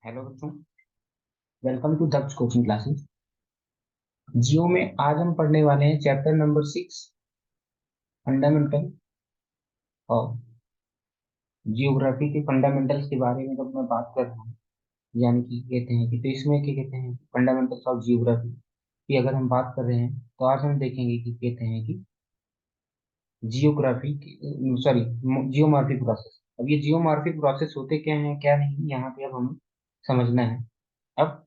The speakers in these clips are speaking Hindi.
हेलो बच्चों, welcome to Daksh coaching classes. Geo में आज हम पढ़ने वाले हैं चैप्टर नंबर 6, फंडामेंटल और जियोग्राफी के फंडामेंटल्स के बारे में जब मैं बात कर रहा हूँ। यानी कि कहते हैं कि तो इसमें क्या कहते हैं, फंडामेंटल्स ऑफ जियोग्राफी की अगर हम बात कर रहे हैं तो आज हम देखेंगे कि कहते हैं कि जियोग्राफी सॉरी जियोमॉर्फिक प्रोसेस। अब ये जियोमॉर्फिक प्रोसेस होते क्या हैं क्या नहीं, यहाँ पे अब हमें समझना है। अब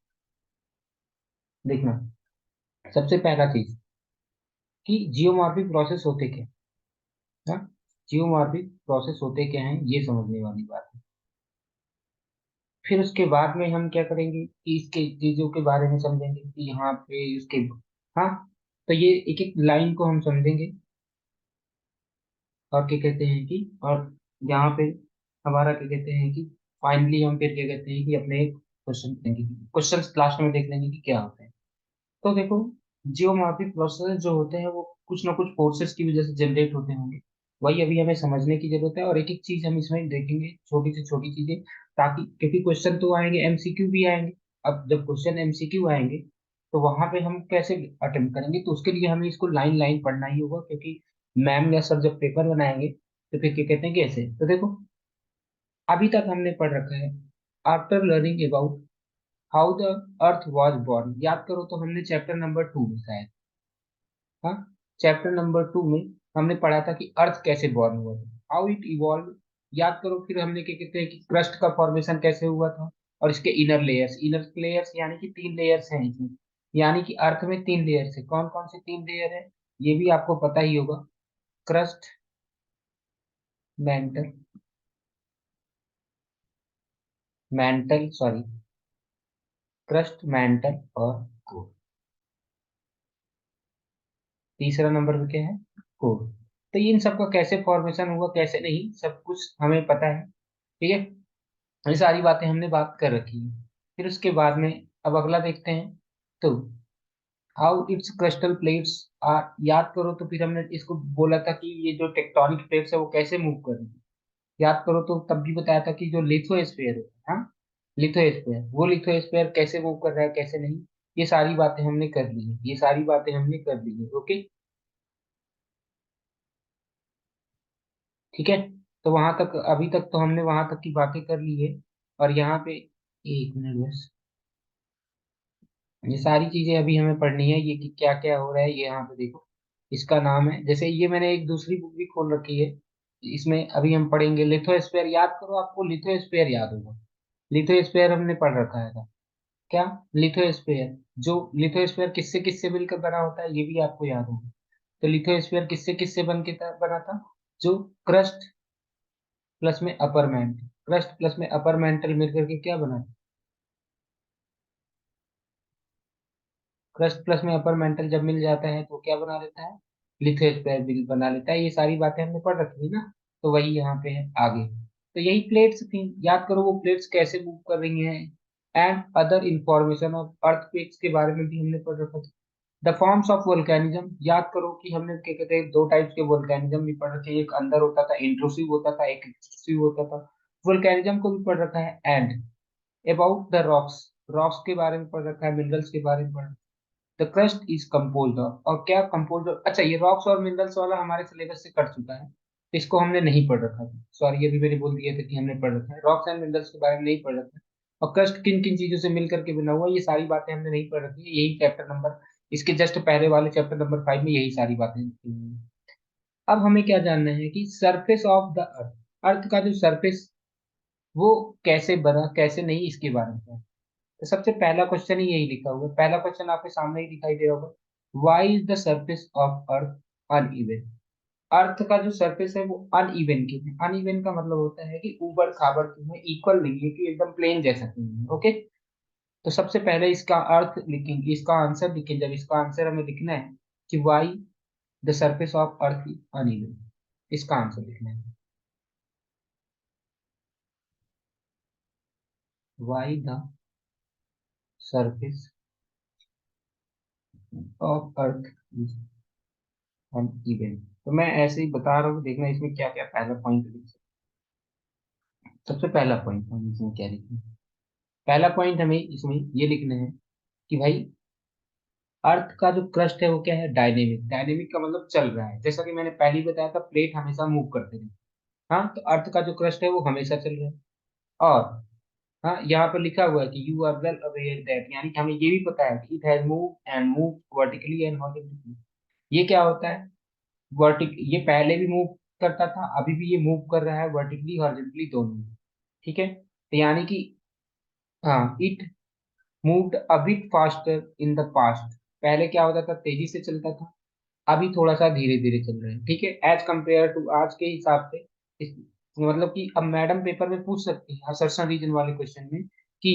देखना, सबसे पहला चीज कि जियोमॉर्फिक प्रोसेस होते क्या है। जियोमॉर्फिक प्रोसेस होते क्या हैं ये समझने वाली बात है। फिर उसके बाद में हम क्या करेंगे कि इसके चीजों के बारे में समझेंगे कि यहाँ पे इसके, हाँ, तो ये एक एक लाइन को हम समझेंगे। और क्या कहते हैं कि और यहाँ पे हमारा क्या कहते हैं कि फाइनली हम फिर क्या कहते हैं कि अपने क्वेश्चन देंगे, क्वेश्चन लास्ट में देख लेंगे कि क्या होते हैं। तो देखो, जियोमॉर्फिक प्रोसेस जो होते हैं वो कुछ ना कुछ फोर्सेस की वजह से जनरेट होते होंगे। वही अभी हमें समझने की जरूरत है, और एक एक चीज हम इसमें देखेंगे, छोटी से छोटी चीजें, ताकि क्योंकि क्वेश्चन तो आएंगे, एमसीक्यू भी आएंगे। अब जब क्वेश्चन एमसीक्यू आएंगे तो वहां पे हम कैसे अटेम्प्ट करेंगे, तो उसके लिए हमें इसको लाइन लाइन पढ़ना ही होगा, क्योंकि मैम या सर जब पेपर बनाएंगे तो फिर क्या कहते हैं कि ऐसे। तो देखो, अभी तक हमने पढ़ रखा है after learning about how the earth was born. याद करो तो हमने चैप्टर नंबर 2 में शायद, हाँ, चैप्टर नंबर 2 में हमने पढ़ा था कि अर्थ कैसे बॉर्न हुआ था, हाउ इट इवॉल्व। याद करो, फिर हमने क्या कहते हैं कि क्रस्ट का फॉर्मेशन कैसे हुआ था, और इसके इनर लेयर्स यानी कि 3 लेयर्स हैं इसमें। यानी कि अर्थ में 3 लेयर्स है, कौन कौन से 3 लेयर है ये भी आपको पता ही होगा। Crust, mantle, mantle sorry, crust, mantle और कोर। तीसरा नंबर पे क्या है, कोर। तो इन सबका कैसे फॉर्मेशन हुआ कैसे नहीं, सब कुछ हमें पता है, ठीक है। ये सारी बातें हमने बात कर रखी है। फिर उसके बाद में अब अगला देखते हैं। तो how it's crustal plates are, याद करो तो फिर हमने इसको बोला था कि ये जो टेक्टोनिक प्लेट्स है वो कैसे मूव कर रही है। याद करो तो तब भी बताया था कि जो लिथोस्फीयर है, हाँ, लिथोस्फीयर, वो लिथोस्फीयर कैसे मूव कर रहा है कैसे नहीं, ये सारी बातें हमने कर ली है, ये सारी बातें हमने कर ली है। ओके, ठीक है। तो वहां तक, अभी तक तो हमने वहां तक की बातें कर ली है। और यहाँ पे एक मिनट बस, ये सारी चीजें अभी हमें पढ़नी है, ये कि क्या क्या हो रहा है ये यहाँ पे देखो। इसका नाम है, जैसे ये मैंने एक दूसरी बुक भी खोल रखी है, इसमें अभी हम पढ़ेंगे लिथोस्फीयर। याद करो, आपको लिथोस्फीयर याद होगा, लिथोस्फीयर हमने पढ़ रखा है था क्या। लिथोस्फीयर, जो लिथोस्फीयर किससे किससे मिलकर बना होता है ये भी आपको याद होगा। तो लिथोस्फीयर किससे किससे बना था, जो क्रस्ट प्लस में अपर मैंटल, क्रस्ट प्लस में अपर मैंटल मिलकर के क्या बना, क्रस्ट प्लस में अपर मेंटल जब मिल जाता है तो क्या बना लेता है, लिथोस्फीयर भी बना लेता है। ये सारी बातें हमने पढ़ रखी है ना, तो वही यहाँ पे है आगे। तो यही प्लेट्स थी, याद करो वो प्लेट्स कैसे मूव कर रही हैं। And other information of earthquakes के बारे में भी हमने पढ़ रखा था। द फॉर्म्स ऑफ वोल्केनिज्म, याद करो कि हमने क्या कहते हैं, 2 टाइप्स के वोल्केनिज्म भी पढ़ रखे हैं, एक अंदर होता था इंट्रूसिव होता था, एक एक्सट्रूसिव होता था। वोल्केनिज्म को भी पढ़ रखा है। And about the rocks, rocks के बारे में पढ़ रखा है, मिनरल्स के बारे में पढ़, the crust is composed of, और क्या कंपोज्ड ऑफ। अच्छा, ये रॉक्स और मिनरल्स वाला हमारे सिलेबस से कट चुका है, तो इसको हमने नहीं पढ़ रखा था, सॉरी, ये भी मैंने बोल दिया था कि हमने पढ़ रखा है, रॉक्स एंड मिनरल्स के बारे में नहीं पढ़ रखा है। और क्रस्ट किन किन चीजों से मिल करके बना हुआ है, ये सारी बातें हमने नहीं पढ़ रखी है, यही चैप्टर नंबर, इसके जस्ट पहले वाले चैप्टर नंबर 5 में यही सारी बातें लिखी हुई हैं। अब हमें क्या जानना है कि सरफेस ऑफ द अर्थ, अर्थ का जो सरफेस वो कैसे बना कैसे नहीं, इसके बारे में। तो सबसे पहला क्वेश्चन ही यही लिखा हुआ है, पहला क्वेश्चन आपके सामने ही दिखाई दे रहा होगा, why is the surface of earth uneven. Earth का जो सरफेस है वो अनइवन क्यों है, अनइवन का मतलब होता है कि ऊबड़ खाबड़ क्यों है, इक्वल नहीं है, कि एकदम प्लेन जैसा क्यों है। ओके, तो सबसे पहले इसका अर्थ लिखेंगे, इसका आंसर लिखेंगे, जब इसका आंसर हमें लिखना है कि why the surface of earth uneven, इसका आंसर लिखना है, why the surface of earth uneven. तो मैं ऐसे ही बता रहा हूँ, देखना इसमें क्या क्या पहला पॉइंट लिख सकते हैं। सबसे पहला पॉइंट हम इसमें क्या लिखेंगे, पहला पॉइंट हमें इसमें ये लिखना है कि भाई अर्थ का जो क्रस्ट है वो क्या है, डायनेमिक। डायनेमिक का मतलब चल रहा है, जैसा कि मैंने पहले ही बताया था, प्लेट हमेशा मूव करते हैं। हाँ, तो अर्थ का जो क्रस्ट है वो हमेशा चल रहा है। और हाँ, यहाँ पर लिखा हुआ है कि you are well aware that, यानी कि हमें ये भी पता है कि it has move and move vertically and horizontally. ये क्या होता है, वर्टिक, ये पहले भी मूव करता था, अभी भी ये मूव कर रहा है, वर्टिकली हॉरिजॉन्टली दोनों। ठीक है, तो यानी कि हाँ, it moved a bit faster in the past. पहले क्या होता था, तेजी से चलता था, अभी थोड़ा सा धीरे धीरे चल रहा है। ठीक है, एज कंपेयर टू, आज के हिसाब से। इस, मतलब कि अब मैडम पेपर में पूछ सकती है असर्शन रीजन वाले क्वेश्चन में कि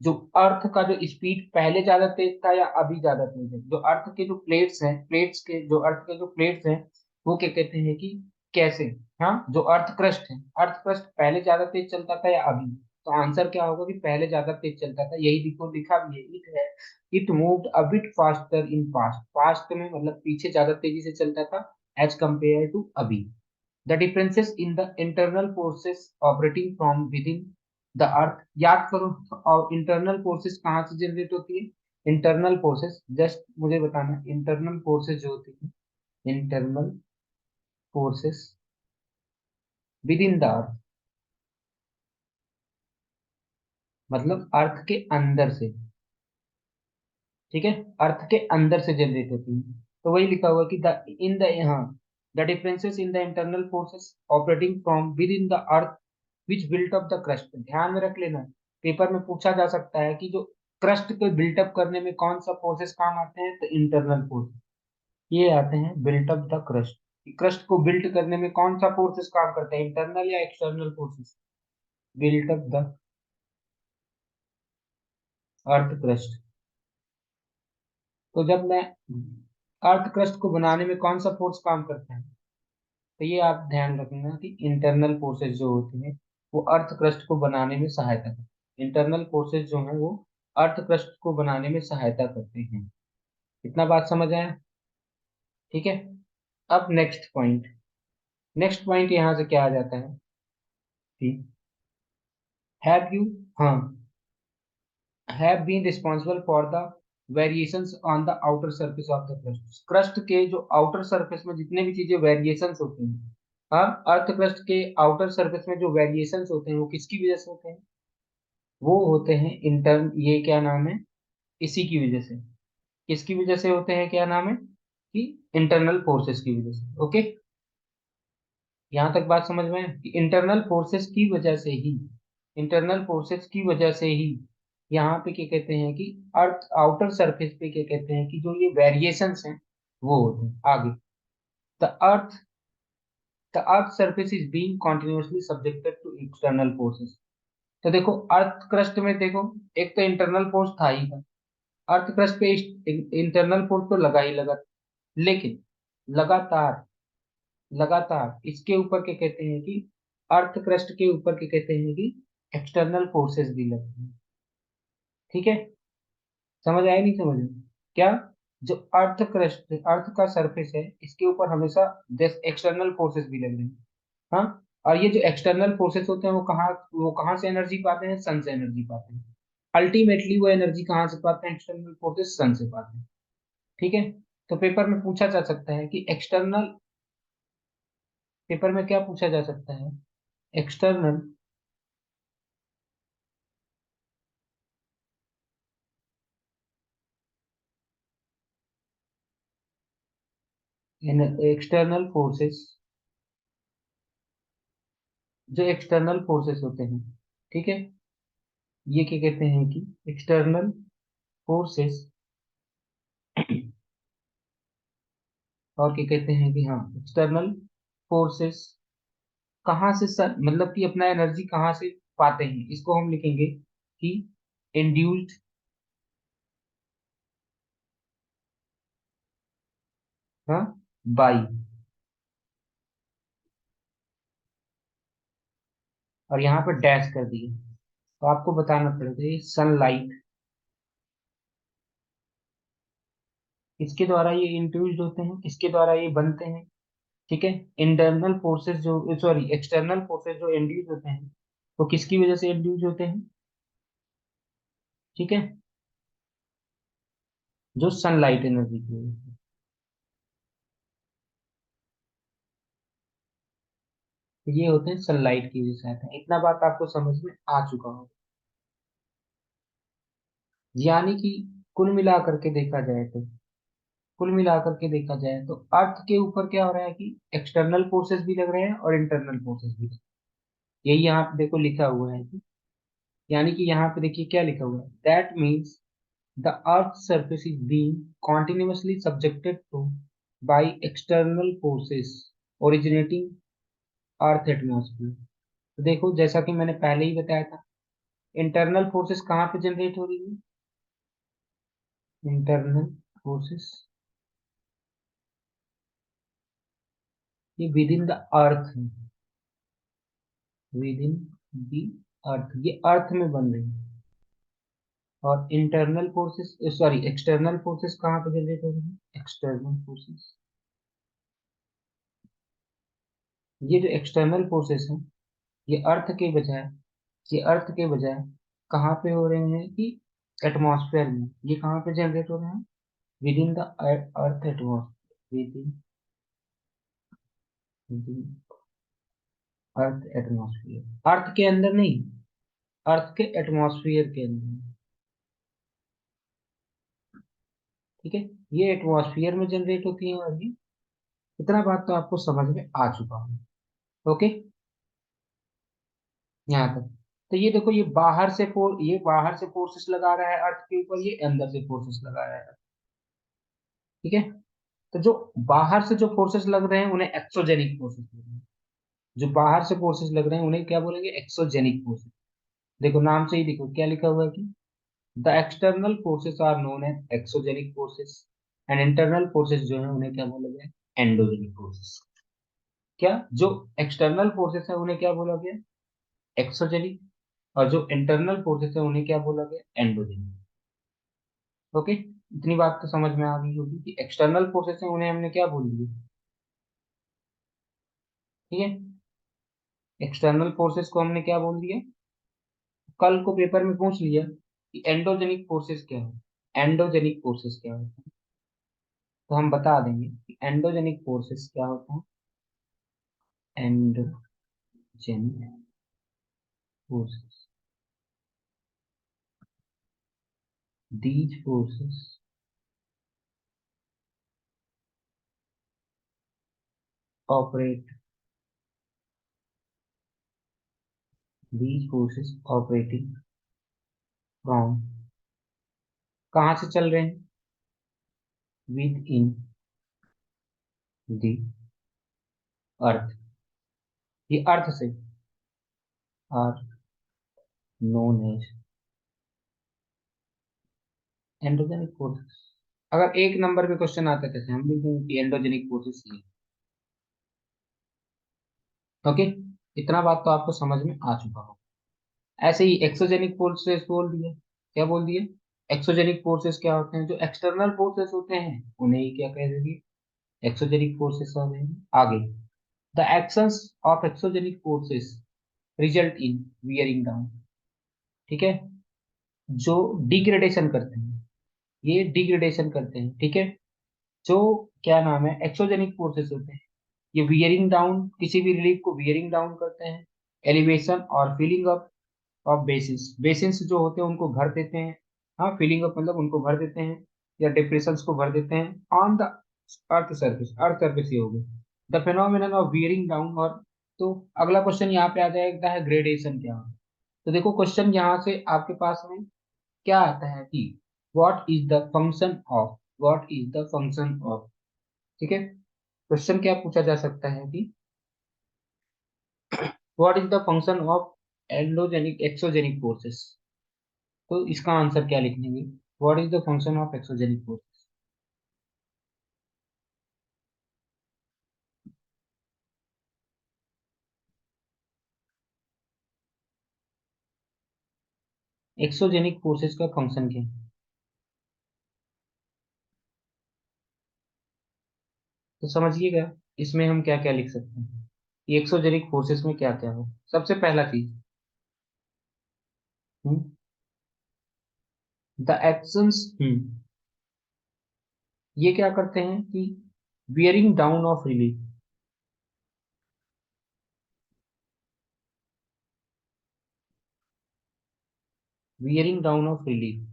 जो अर्थ का जो स्पीड पहले ज्यादा तेज था या अभी ज्यादा तेज है। जो अर्थ के जो प्लेट्स हैं, प्लेट्स के जो अर्थ के जो प्लेट्स हैं, वो क्या कहते हैं कि कैसे, हाँ, जो अर्थ क्रस्ट है, अर्थ क्रस्ट पहले ज्यादा तेज चलता था या अभी। तो आंसर क्या होगा कि पहले ज्यादा तेज चलता था, यही देखो लिखा भी है, इट है, it moved a bit faster in past. Past में मतलब पीछे ज्यादा तेजी से चलता था एज कंपेयर टू अभी। The differences in the internal forces operating from within the अर्थ, याद करो। और इंटरनल फोर्सेस कहाँ से जनरेट होती है, इंटरनल फोर्सेस, जस्ट मुझे बताना, इंटरनल फोर्सेस जो होती है, internal forces with in the अर्थ, मतलब अर्थ के अंदर से। ठीक है, अर्थ के अंदर से जनरेट होती है। तो वही लिखा हुआ कि द इन द, यहाँ, the differences in the internal forces operating from within the earth which built up the crust. ध्यान में रख लेना, पेपर में पूछा जा सकता है कि जो क्रस्ट को बिल्टअप करने में कौन सा फोर्सेस काम आते हैं, तो इंटरनल फोर्स ये आते हैं, built up the crust. Crust को बिल्ट करने में कौन सा फोर्सेस काम करते हैं, इंटरनल या external forces, built up the earth crust. तो जब मैं अर्थ क्रस्ट को बनाने में कौन सा फोर्स काम करता है, तो ये आप ध्यान रखना कि इंटरनल फोर्सेस जो होती हैं वो अर्थ क्रस्ट को बनाने में सहायता करती हैं। इंटरनल फोर्सेस जो हैं वो अर्थ क्रस्ट को बनाने में सहायता करते हैं। इतना बात समझ आया? ठीक है, अब नेक्स्ट पॉइंट। नेक्स्ट पॉइंट यहाँ से क्या आ जाता है कि हैव यू, हाँ, have been responsible for the variations on the outer surface of the crust. Crust के जो आउटर सरफेस में जितने भी चीजें वेरिएशंस होती हैं, हाँ, अर्थ क्रस्ट के आउटर सरफेस में जो वेरिएशंस होते हैं वो किसकी वजह से होते हैं, वो होते हैं इंटर्न, ये क्या नाम है, इसी की वजह से। किसकी वजह से होते हैं, क्या नाम है, कि इंटरनल फोर्सेस की वजह से। ओके, यहाँ तक बात समझ में है कि इंटरनल फोर्सेस की वजह से ही, इंटरनल फोर्सेस की वजह से ही यहाँ पे क्या कहते हैं कि अर्थ आउटर सरफेस पे क्या कहते हैं कि जो ये वेरिएशंस हैं वो होते हैं। आगे, the earth the earth surface is being continuously subjected to external forces. तो देखो, अर्थ क्रस्ट में देखो, एक तो इंटरनल फोर्स था ही था, अर्थ क्रस्ट पे इंटरनल फोर्स तो लगा ही लगा, लेकिन लगातार लगातार इसके ऊपर क्या कहते हैं कि अर्थ क्रस्ट के ऊपर क्या कहते हैं कि एक्सटर्नल फोर्सेस भी लगते हैं। ठीक है, समझ आया नहीं समझ में? क्या, जो अर्थ क्रस्ट, अर्थ का सरफेस है, इसके ऊपर हमेशा एक्सटर्नल फोर्सेस भी लग रहे हैं। हाँ, और ये जो एक्सटर्नल फोर्सेस होते हैं वो कहाँ से एनर्जी पाते हैं, सन से एनर्जी पाते हैं। अल्टीमेटली वो एनर्जी कहाँ से पाते हैं, एक्सटर्नल फोर्सेस सन से पाते हैं। ठीक है, तो पेपर में पूछा जा सकता है कि एक्सटर्नल, पेपर में क्या पूछा जा सकता है, एक्सटर्नल, एक्सटर्नल फोर्सेस, जो एक्सटर्नल फोर्सेस होते हैं, ठीक है, ये क्या कहते हैं कि एक्सटर्नल फोर्सेस, और क्या कहते हैं कि हाँ, एक्सटर्नल फोर्सेस कहाँ से सर, मतलब कि अपना एनर्जी कहाँ से पाते हैं, इसको हम लिखेंगे कि इंड्यूस्ड, हाँ, बाई, और यहाँ पर डैश कर दिए। तो आपको बताना पड़ेगा ये सनलाइट, इसके द्वारा ये इंड्यूस्ड होते हैं, इसके द्वारा ये बनते हैं। ठीक है, इंटरनल फोर्सेस जो, सॉरी, एक्सटर्नल फोर्सेस जो इंड्यूस होते हैं वो किसकी वजह से इंड्यूस होते हैं, ठीक है, जो सनलाइट एनर्जी की वजह से। तो ये होते हैं सनलाइट की वजह से आते हैं। इतना बात आपको समझ में आ चुका हो। यानी कि कुल मिलाकर के देखा जाए तो, कुल मिलाकर के देखा जाए तो अर्थ के ऊपर क्या हो रहा है कि एक्सटर्नल फोर्सेस भी लग रहे हैं और इंटरनल फोर्सेस भी लग रहे हैं। यही यहाँ पे देखो लिखा हुआ है कि, यानी कि यहाँ पे देखिए क्या लिखा हुआ है, that means the earth surface is being continuously subjected to by external forces originating earth atmosphere. तो देखो जैसा कि मैंने पहले ही बताया था, इंटरनल फोर्सेस कहाँ पे जनरेट हो रही है, इंटरनल फोर्सेस ये with in the earth, with in the earth, ये अर्थ में बन रही है। और internal forces, sorry external forces कहाँ पे जनरेट हो रही है, एक्सटर्नल फोर्सेस, ये जो एक्सटर्नल फोर्सेस है ये अर्थ के बजाय, ये अर्थ के बजाय कहाँ पे हो रहे हैं कि एटमॉस्फेयर में। ये कहाँ पे जनरेट हो रहे हैं, within the earth atmosphere, within earth atmosphere, earth के अंदर नहीं, अर्थ के एटमॉस्फेयर के अंदर। ठीक है, ये एटमॉस्फेयर में जनरेट होती है और ये, इतना बात तो आपको समझ में आ चुका है। ओके, यहाँ तक। तो ये देखो, ये बाहर से फोर्सेस लगा रहा है अर्थ के ऊपर, ये अंदर से फोर्सेस लगा रहा है। ठीक है, तो जो बाहर से जो फोर्सेस लग रहे हैं उन्हें एक्सोजेनिक फोर्सेस लग रहे हैं। जो बाहर से फोर्सेस लग रहे हैं उन्हें क्या बोलेंगे, एक्सोजेनिक फोर्सेस। देखो नाम से ही देखो क्या लिखा हुआ है कि the external forces are known as exogenic forces and internal forces जो है उन्हें क्या बोला गया, एंडोजेनिक फोर्सेस। क्या जो एक्सटर्नल फोर्सेस है उन्हें क्या बोला गया, एक्सोजेनिक, और जो इंटरनल फोर्सेस है उन्हें क्या बोला गया, एंडोजेनिक। ओके, इतनी बात तो समझ में आ गई होगी कि एक्सटर्नल फोर्सेस है उन्हें हमने क्या बोल दिया। ठीक है, एक्सटर्नल फोर्सेस को हमने क्या बोल दिया, कल को पेपर में पूछ लिया कि एंडोजेनिक फोर्सेस क्या है, एंडोजेनिक फोर्सेस क्या होता है, तो हम बता देंगे कि एंडोजेनिक फोर्सेस क्या होता है, endogenic forces, these forces operate, these forces operating from, कहाँ से चल रहे हैं, विद इन दी अर्थ, ये अर्थ से, are known as endogenic forces. अगर एक नंबर पे क्वेश्चन आता है जैसे हम लिखेंगे कि एंडोजेनिक फोर्सेस ये। ओके, इतना बात तो आपको समझ में आ चुका हो। ऐसे ही एक्सोजेनिक फोर्सेस बोल दिए, क्या बोल दिए, एक्सोजेनिक फोर्सेस क्या होते हैं, जो एक्सटर्नल फोर्सेस होते हैं उन्हें ही क्या कह देंगे, एक्सोजेनिक फोर्सेस होते हैं। आगे, the actions of exogenic forces result in wearing down. ठीक है, जो डिग्रेडेशन करते हैं, ये डिग्रेडेशन करते हैं। ठीक है, जो क्या नाम है, एक्सोजेनिक फोर्सेस होते हैं, ये वियरिंग डाउन, किसी भी रिलीफ को वियरिंग डाउन करते हैं, एलिवेशन और feeling up of basis, basis जो होते हैं उनको भर देते हैं। हाँ, फीलिंग अप मतलब उनको भर देते हैं, या डिप्रेशन को भर देते हैं on the earth surface, earth surface ये हो गई the phenomenon of wearing down. और तो अगला क्वेश्चन यहाँ पे आ जाएगा है, ग्रेडेशन क्या है। तो देखो क्वेश्चन यहाँ से आपके पास में क्या आता है कि what is the function of, what is the function of. ठीक है, क्वेश्चन क्या पूछा जा सकता है कि what is the function of endogenic exogenic forces. तो इसका आंसर क्या लिख लेंगे, what is the function of exogenic forces. Exogenic forces का फंक्शन क्या है, तो समझिएगा इसमें हम क्या क्या लिख सकते हैं, ये एक्सोजेनिक फोर्सेस में क्या क्या हो। सबसे पहला चीज, द एक्शंस, ये क्या करते हैं कि wearing down of relief, wearing down of relief,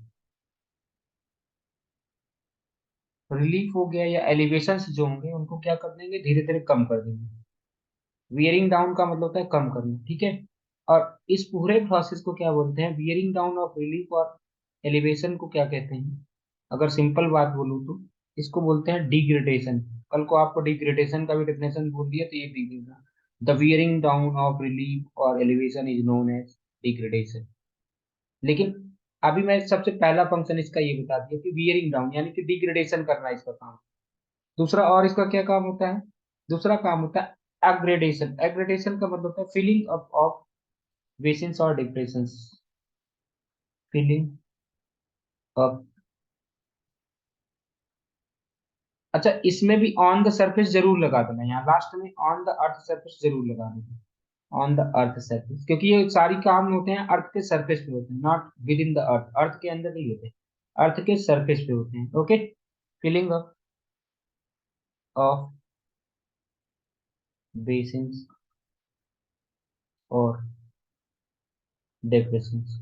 relief हो गया या एलिवेशन जो होंगे उनको क्या कर देंगे, धीरे धीरे कम कर देंगे। वियरिंग डाउन का मतलब होता है कम करना, ठीक है। और इस पूरे प्रोसेस को क्या बोलते हैं, वियरिंग डाउन ऑफ रिलीफ और एलिवेशन को क्या कहते हैं, अगर सिंपल बात बोलूँ तो इसको बोलते हैं डिग्रेडेशन। कल को आपको डिग्रेडेशन का भी डेफिनेशन बोल दिया तो ये दिखेगा, the wearing down of relief और elevation is known as degradation. लेकिन अभी मैं सबसे पहला फंक्शन इसका ये बता दिया कि वियरिंग डाउन यानी कि डिग्रेडेशन करना इसका काम। दूसरा और इसका क्या काम होता है, दूसरा काम होता है एग्रेडेशन। एग्रेडेशन का मतलब होता है फिलिंग अप ऑफ बेसिन्स और डिप्रेशंस, फिलिंग अप। अच्छा, इसमें भी ऑन द सरफेस जरूर लगा देना, यहाँ लास्ट में ऑन द अर्थ सरफेस जरूर लगा देना, ऑन द अर्थ सरफेस, क्योंकि ये सारी काम होते हैं अर्थ के सरफेस पे होते हैं, not within the earth, earth के अंदर नहीं होते, अर्थ के सरफेस पे होते हैं। Okay, filling up of basins और डिप्रेशंस,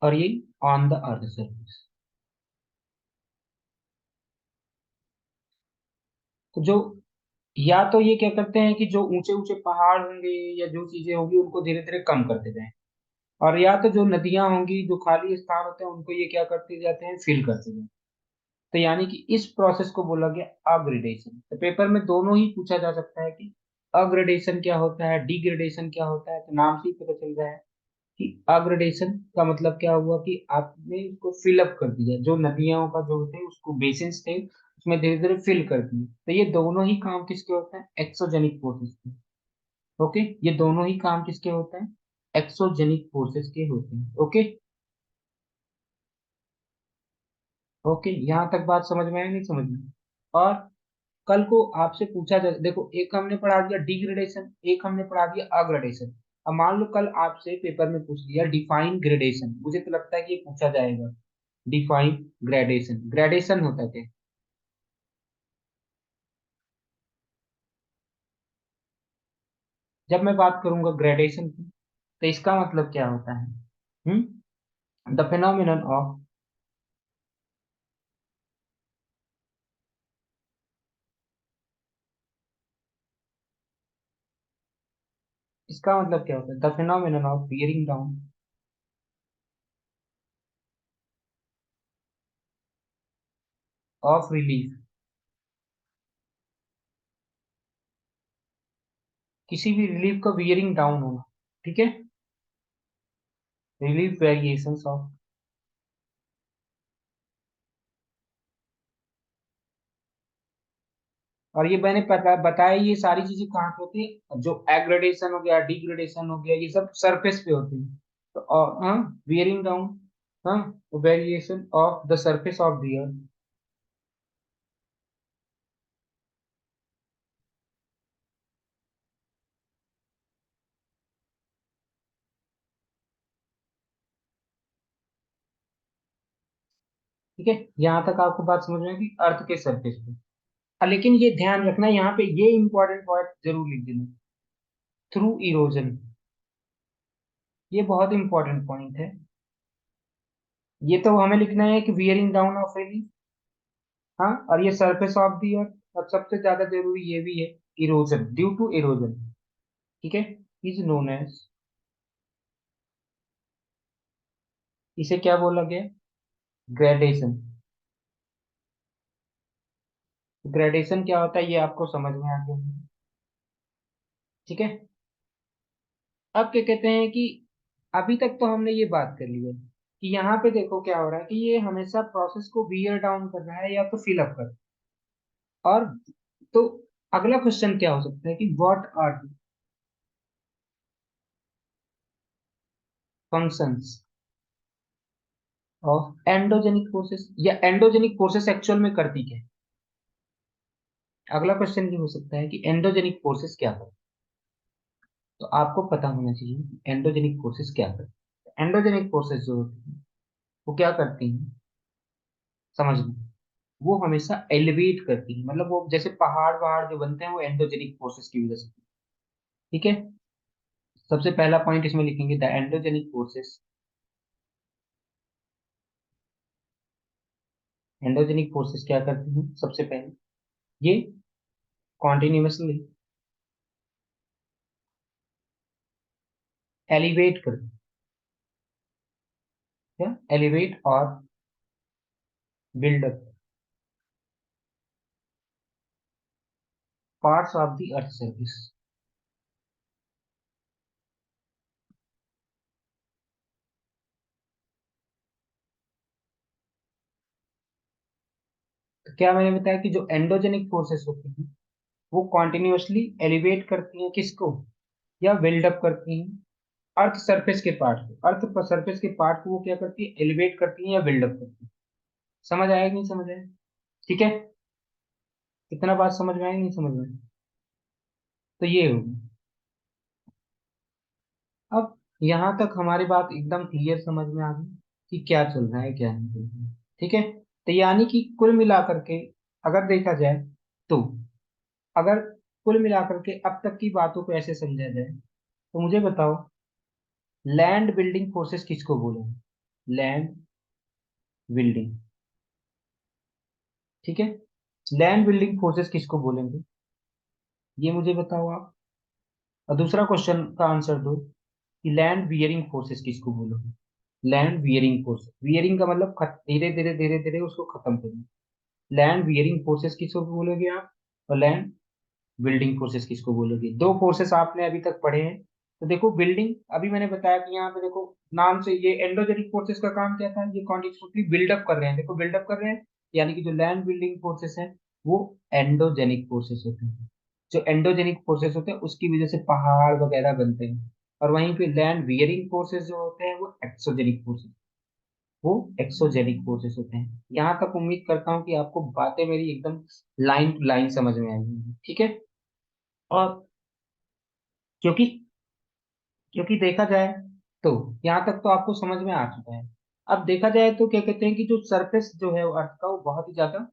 और ये ऑन द अर्थ सरफेस। तो जो, या तो ये क्या करते हैं कि जो ऊंचे ऊंचे पहाड़ होंगे या जो चीजें होंगी उनको धीरे धीरे कम करते जाएं, और या तो जो नदियां होंगी जो खाली स्थान होते हैं उनको ये क्या करते जाते हैं, फिल करते जाते हैं। तो यानी कि इस प्रोसेस को बोला गया अपग्रेडेशन। तो पेपर में दोनों ही पूछा जा सकता है कि अपग्रेडेशन क्या होता है, डिग्रेडेशन क्या होता है। तो नाम से ही पता चल रहा है कि अपग्रेडेशन का मतलब क्या हुआ कि आपने उसको फिलअप कर दिया, जो नदियों का जो थे उसको बेसिन्स थे उसमें धीरे धीरे फिल कर दिए। तो ये दोनों ही काम किसके होते हैं, एक्सोजेनिक फोर्सेस के। ओके, ये दोनों ही काम किसके होते हैं, एक्सोजेनिक फोर्सेस के होते हैं। ओके, ओके, यहाँ तक बात समझ में आई, नहीं समझ में? और कल को आपसे पूछा जाए, देखो एक हमने पढ़ा दिया डिग्रेडेशन, एक हमने पढ़ा दिया अग्रेडेशन। अब मान लो कल आपसे पेपर में पूछ दिया डिफाइन ग्रेडेशन, मुझे तो लगता है कि ये पूछा जाएगा। डिफाइन ग्रेडेशन, ग्रेडेशन होता है क्या? जब मैं बात करूंगा ग्रेडेशन की तो इसका मतलब क्या होता है, द फिनोमिनन ऑफ, इसका मतलब क्या होता है, the phenomenon of bearing down of relief, किसी भी रिलीफ का बियरिंग डाउन होना, ठीक है, रिलीफ वेरिएशंस ऑफ। और ये मैंने पता बताया, ये सारी चीजें कहाँ पे होती है, जो एग्रेडेशन हो गया, डिग्रेडेशन हो गया, ये सब सरफेस पे होती है। तो हाँ, बियरिंग डाउन, हाँ, variation of the surface of the अर्थ। ठीक है, यहाँ तक आपको बात समझ में आएगी अर्थ के सरफेस पे। लेकिन ये ध्यान रखना यहाँ पे, ये इंपॉर्टेंट पॉइंट जरूर लिख देना, थ्रू इरोजन, ये बहुत इंपॉर्टेंट पॉइंट है। ये तो हमें लिखना है कि वियरिंग डाउन ऑफ रिलीफ, हाँ, और ये सरफेस ऑफ दी अर्थ, और सबसे ज्यादा जरूरी ये भी है, इरोजन, ड्यू टू इरोजन, ठीक है, इज नोन एज, इसे क्या बोला गया, ग्रेडेशन। ग्रेडेशन क्या होता है ये आपको समझ में आ गया, ठीक है। अब क्या कहते हैं कि अभी तक तो हमने ये बात कर ली है कि यहाँ पे देखो क्या हो रहा है कि ये हमेशा प्रोसेस को वियर डाउन कर रहा है या तो फिल अप कर, और तो अगला क्वेश्चन क्या हो सकता है कि what are functions of endogenic forces, या एंडोजेनिक फोर्सेस एक्चुअल में करती क्या है। अगला क्वेश्चन ये हो सकता है कि एंडोजेनिक फोर्सेस क्या है। तो आपको पता होना चाहिए कि एंडोजेनिक फोर्सेस क्या करती है। एंडोजेनिक फोर्सेस जो होती हैं वो क्या करती हैं, समझ लो, वो हमेशा एलिवेट करती है, मतलब वो जैसे पहाड़ वहाड़ जो बनते हैं वो एंडोजेनिक फोर्सेस की वजह से। ठीक है, सबसे पहला पॉइंट इसमें लिखेंगे, the endogenic forces. Endogenic forces क्या करती हैं, सबसे पहले ये कॉन्टिन्यूसली एलिवेट करती है, एलिवेट और build up parts of the earth surface. तो क्या मैंने बताया कि जो एंडोजेनिक फोर्सेस होती हैं वो कॉन्टिन्यूसली एलिवेट करती हैं किसको, या बिल्डअप करती हैं अर्थ सरफेस के पार्ट को। अर्थ पर सरफेस के पार्ट को वो क्या करती है, एलिवेट करती है या बिल्डअप करती है। समझ आया कि नहीं समझ आया? ठीक है, कितना बात समझ में आया, नहीं समझ में आया? तो ये होगी। अब यहाँ तक हमारी बात एकदम क्लियर समझ में आ गई कि क्या चल रहा है क्या नहीं चल रहा है। ठीक है, तो यानी कि कुल मिलाकर के अगर देखा जाए तो, अगर कुल मिलाकर के अब तक की बातों को ऐसे समझा जाए तो मुझे बताओ, लैंड बिल्डिंग फोर्सेस किसको बोलेंगे, लैंड बिल्डिंग। ठीक है, लैंड बिल्डिंग फोर्सेस किसको बोलेंगे, ये मुझे बताओ आप। और दूसरा क्वेश्चन का आंसर दो कि लैंड वियरिंग फोर्सेस किसको बोलोगे। लैंड वियरिंग फोर्स, वियरिंग का मतलब धीरे धीरे धीरे धीरे उसको खत्म करना। लैंड वियरिंग फोर्सेस किसको बोलोगे आप, और लैंड बिल्डिंग फोर्सेस किसको बोलोगे। दो फोर्सेस आपने अभी तक पढ़े हैं। तो देखो बिल्डिंग, अभी मैंने बताया कि यहाँ पे देखो नाम से ये एंडोजेनिक फोर्सेस का काम क्या था, ये कॉन्टिन्यूसली बिल्डअप कर रहे हैं, देखो बिल्डअप कर रहे हैं। यानी कि जो लैंड बिल्डिंग फोर्सेस हैं वो एंडोजेनिक फोर्सेस होते हैं। जो एंडोजेनिक फोर्सेस होते हैं उसकी वजह से पहाड़ वगैरह बनते हैं। और वहीं पे लैंड वियरिंग फोर्सेस जो होते हैं वो एक्सोजेनिक फोर्सेस, वो एक्सोजेनिक फोर्सेस होते हैं। यहाँ तक उम्मीद करता हूँ कि आपको बातें मेरी एकदम लाइन टू लाइन समझ में आई होंगी। ठीक है, और क्योंकि क्योंकि देखा जाए तो यहाँ तक तो आपको समझ में आ चुका है। अब देखा जाए तो क्या कहते हैं कि जो सरफेस जो है अर्थ का वो बहुत ही ज्यादा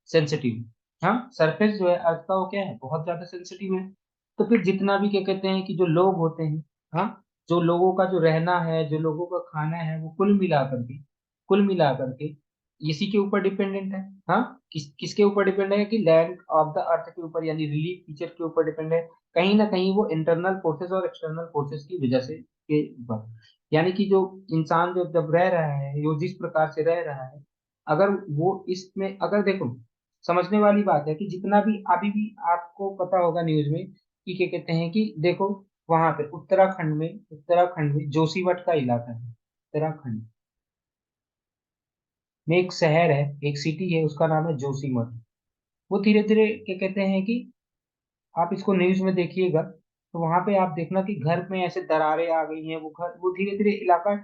सेंसिटिव है। हाँ, सरफेस जो है अर्थ का वो क्या है, बहुत ज्यादा सेंसिटिव है। तो फिर जितना भी क्या कहते हैं कि जो लोग होते हैं, हाँ, जो लोगों का जो रहना है, जो लोगों का खाना है, वो कुल मिला करके इसी के ऊपर डिपेंडेंट है। हाँ, किसके ऊपर डिपेंड है, कि लैंड ऑफ द अर्थ के ऊपर, यानी रिलीफ फीचर के ऊपर डिपेंड है। कहीं ना कहीं वो इंटरनल फोर्सेस और एक्सटर्नल फोर्सेस की वजह से के ऊपर, यानी कि जो इंसान जो जब रह रहा है, जो जिस प्रकार से रह रहा है, अगर वो इसमें अगर देखो, समझने वाली बात है कि जितना भी अभी भी आपको पता होगा न्यूज में कि क्या कहते हैं कि देखो, वहां पे उत्तराखंड में जोशीमठ का इलाका है, उत्तराखंड में एक शहर है, एक सिटी है, उसका नाम है जोशीमठ। वो धीरे धीरे क्या कहते हैं कि आप इसको न्यूज में देखिएगा तो वहां पे आप देखना कि घर में ऐसे दरारें आ गई हैं, वो धीरे धीरे इलाका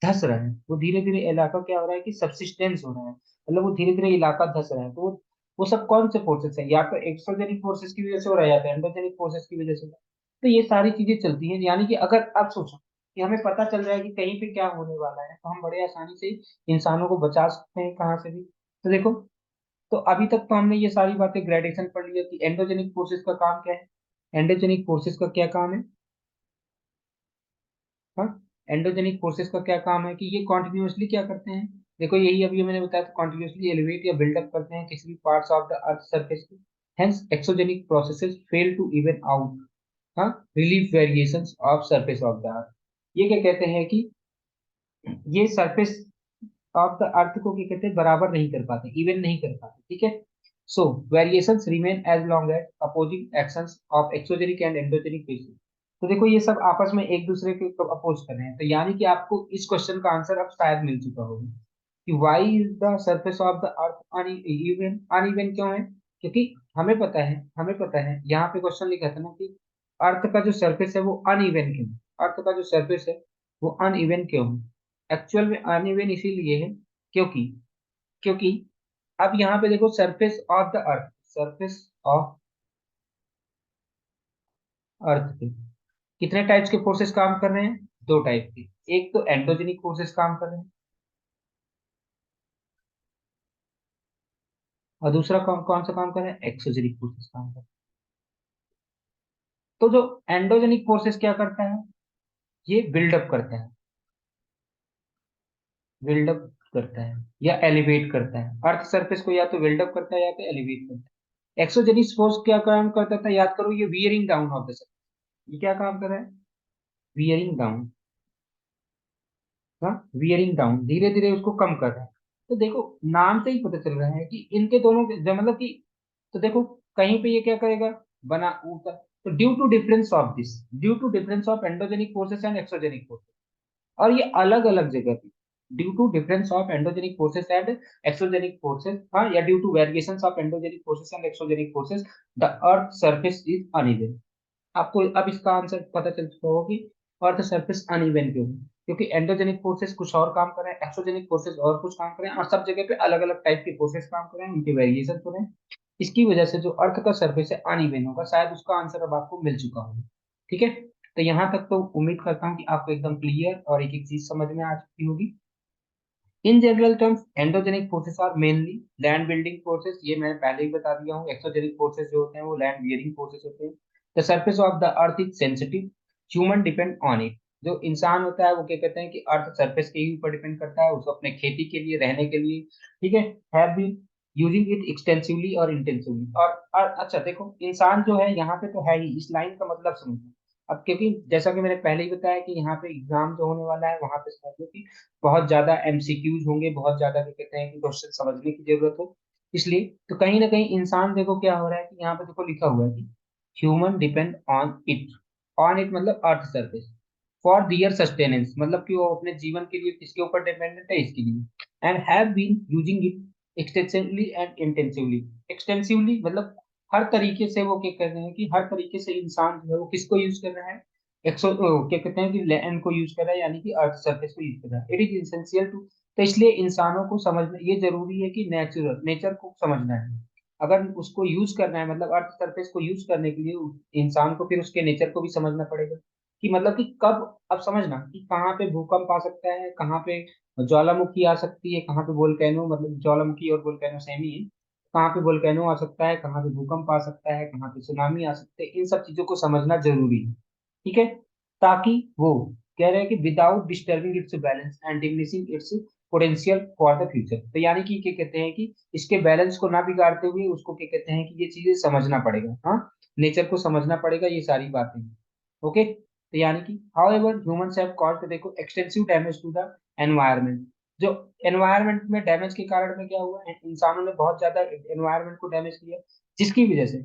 धस रहा है, वो धीरे धीरे इलाका क्या हो रहा है कि सबसिस्टेंस हो रहा है, मतलब वो धीरे धीरे इलाका धस रहा है। तो वो सब कौन से फोर्सेस है, या तो एक्सोजेनिक फोर्सेस की वजह से हो रहा है या तो एंडोजेनिक फोर्सेस की वजह से हो रहा है। तो ये सारी चीजें चलती हैं, यानी कि अगर आप सोचो कि हमें पता चल रहा है कि कहीं पे क्या होने वाला है, तो हम बड़े आसानी से इंसानों को बचा सकते हैं कहाँ से भी। तो देखो, तो अभी तक तो हमने ये सारी बातें ग्रेडेशन पढ़ लिया कि एंडोजेनिक फोर्सेस का काम क्या है। एंडोजेनिक फोर्सेस का क्या काम है, हाँ, एंडोजेनिक फोर्सेस का क्या काम है कि ये कॉन्टिन्यूसली क्या करते हैं। देखो यही अभी मैंने बताया था, कॉन्टिन्यूसली एलिवेट या बिल्डअप करते हैं किसी भी parts of the earth surface को। Hence exogenic processes fail to even out, हाँ, relief variations of surface of the earth. ये क्या कहते हैं कि ये सरफेस ऑफ द अर्थ को क्या कहते हैं, बराबर नहीं कर पाते, इवन नहीं कर पाते। ठीक है, so variations remain as long as opposing actions of exogenic and endogenic phases. तो देखो ये सब आपस में एक दूसरे के अपोज कर रहे हैं, तो यानी कि आपको इस क्वेश्चन का आंसर अब शायद मिल चुका होगा कि why is the surface of the earth uneven. Uneven क्यों है, क्योंकि हमें पता है यहाँ पे क्वेश्चन लिखा था ना कि अर्थ का जो सरफेस है वो अनइवन क्यों है? अर्थ का जो सरफेस है वो अनइवन क्यों है, एक्चुअल में अनइवन इसीलिए है क्योंकि क्योंकि अब यहाँ पे देखो surface of the earth, surface of अर्थ पे कितने टाइप्स के फोर्सेस काम कर रहे हैं? दो टाइप के। एक तो एंडोजेनिक फोर्सेस काम कर रहे हैं, और दूसरा कौन कौन सा काम कर रहे हैं? एक्सोजेनिक फोर्सेस काम कर रहे हैं। तो जो एंडोजेनिक फोर्सेस क्या करता है, ये बिल्डअप करता है, बिल्डअप करता है या एलिवेट करता है अर्थ सरफेस को, या तो बिल्डअप करता है या तो एलिवेट करता है। एक्सोजेनिक फोर्स क्या काम करता था, याद करो, ये wearing down of the surface. ये क्या काम कर रहा है? Wearing down. हाँ, वियरिंग डाउन, धीरे धीरे उसको कम कर रहा है। तो देखो, नाम से ही पता चल रहा है कि इनके दोनों मतलब कि, तो देखो, कहीं पे ये क्या करेगा, बना ऊपर। तो due to difference of this, due to difference of endogenic forces and exogenic forces, और ये अलग अलग जगह पे, due to difference of endogenic forces and exogenic forces, हाँ, या due to variations of endogenic forces and exogenic forces, the earth surface is uneven. आपको अब इसका आंसर पता चल चुका होगा कि अर्थ सरफेस अनइवन क्यों है। क्योंकि एंडोजेनिक फोर्सेस कुछ और काम कर रहे हैं, एक्सोजेनिक फोर्सेस और कुछ काम कर रहे हैं, और सब जगह पे अलग अलग टाइप के फोर्सेस काम कर रहे हैं, उनके वेरिएशन हो रहे हैं। इसकी वजह से जो अर्थ का सरफेस है अनइवन होगा। शायद उसका आंसर अब आपको मिल चुका होगा। ठीक है, तो यहाँ तक तो उम्मीद करता हूँ कि आपको एकदम क्लियर और एक एक चीज समझ में आ चुकी होगी। In general terms, endogenic forces are mainly land building forces, ये मैंने पहले ही बता दिया हूँ। एक्सोजेनिक फोर्सेस जो होते हैं वो लैंड बियरिंग फोर्सेस होते हैं। The surface of the earth is sensitive, human depend on it. जो इंसान होता है वो क्या कहते हैं कि अर्थ सरफेस के ही ऊपर डिपेंड करता है, उसको अपने खेती के लिए, रहने के लिए। ठीक है, have been using it extensively और इंटेंसिवली। और अच्छा देखो, इंसान जो है यहाँ पे तो है ही, इस लाइन का मतलब समझो। अब क्योंकि जैसा कि मैंने पहले ही बताया कि यहाँ पे एग्जाम जो होने वाला है, वहां पे समझो कि बहुत ज्यादा एमसीक्यूज होंगे, बहुत ज्यादा क्या कहते हैं कि क्वेश्चन समझने की जरूरत हो। इसलिए तो कहीं ना कहीं इंसान, देखो क्या हो रहा है कि यहाँ पे देखो लिखा हुआ है कि human depend on it. On it मतलब earth surface, for their sustenance, मतलब कि वो अपने जीवन के लिए किसके ऊपर डिपेंडेंट है, इसके लिए। And have been using it extensively and intensively. Extensively मतलब हर तरीके से, वो क्या कर रहे हैं कि हर तरीके से इंसान जो है वो किसको यूज कर रहा है, एक्सो क्या कहते हैं कि लैंड को यूज कर रहा है, यानी कि अर्थ सरफेस को यूज कर रहा है। इट इज इसेंशियल टू, तो इसलिए इंसानों को समझना ये जरूरी है कि नेचर को समझना है। अगर उसको यूज करना है, मतलब अर्थ सरफेस को यूज करने के लिए इंसान को फिर उसके नेचर को भी समझना पड़ेगा। कि मतलब कि कब, अब समझना कि कहाँ पे भूकंप आ सकता है, कहाँ पे ज्वालामुखी आ सकती है, कहाँ पे वोल्केनो, मतलब ज्वालामुखी और वोल्केनो सेम ही है। कहाँ पे वोल्केनो आ सकता है, कहाँ पे भूकंप आ सकता है, कहाँ पे सुनामी आ सकते हैं, इन सब चीजों को समझना जरूरी है। ठीक है, ताकि वो कह रहे हैं कि without disturbing it's balance and diminishing it's potential for the future. तो यानी कि क्या कहते हैं कि इसके बैलेंस को ना बिगाड़ते हुए उसको क्या कहते हैं कि ये चीजें समझना पड़ेगा, हाँ, नेचर को समझना पड़ेगा, ये सारी बातें। ओके, तो यानी कि however humans have caused, देखो, extensive damage to the environment. जो एनवायरमेंट में डैमेज के कारण में क्या हुआ है, इंसानों ने बहुत ज्यादा एनवायरमेंट को डैमेज किया, जिसकी वजह से,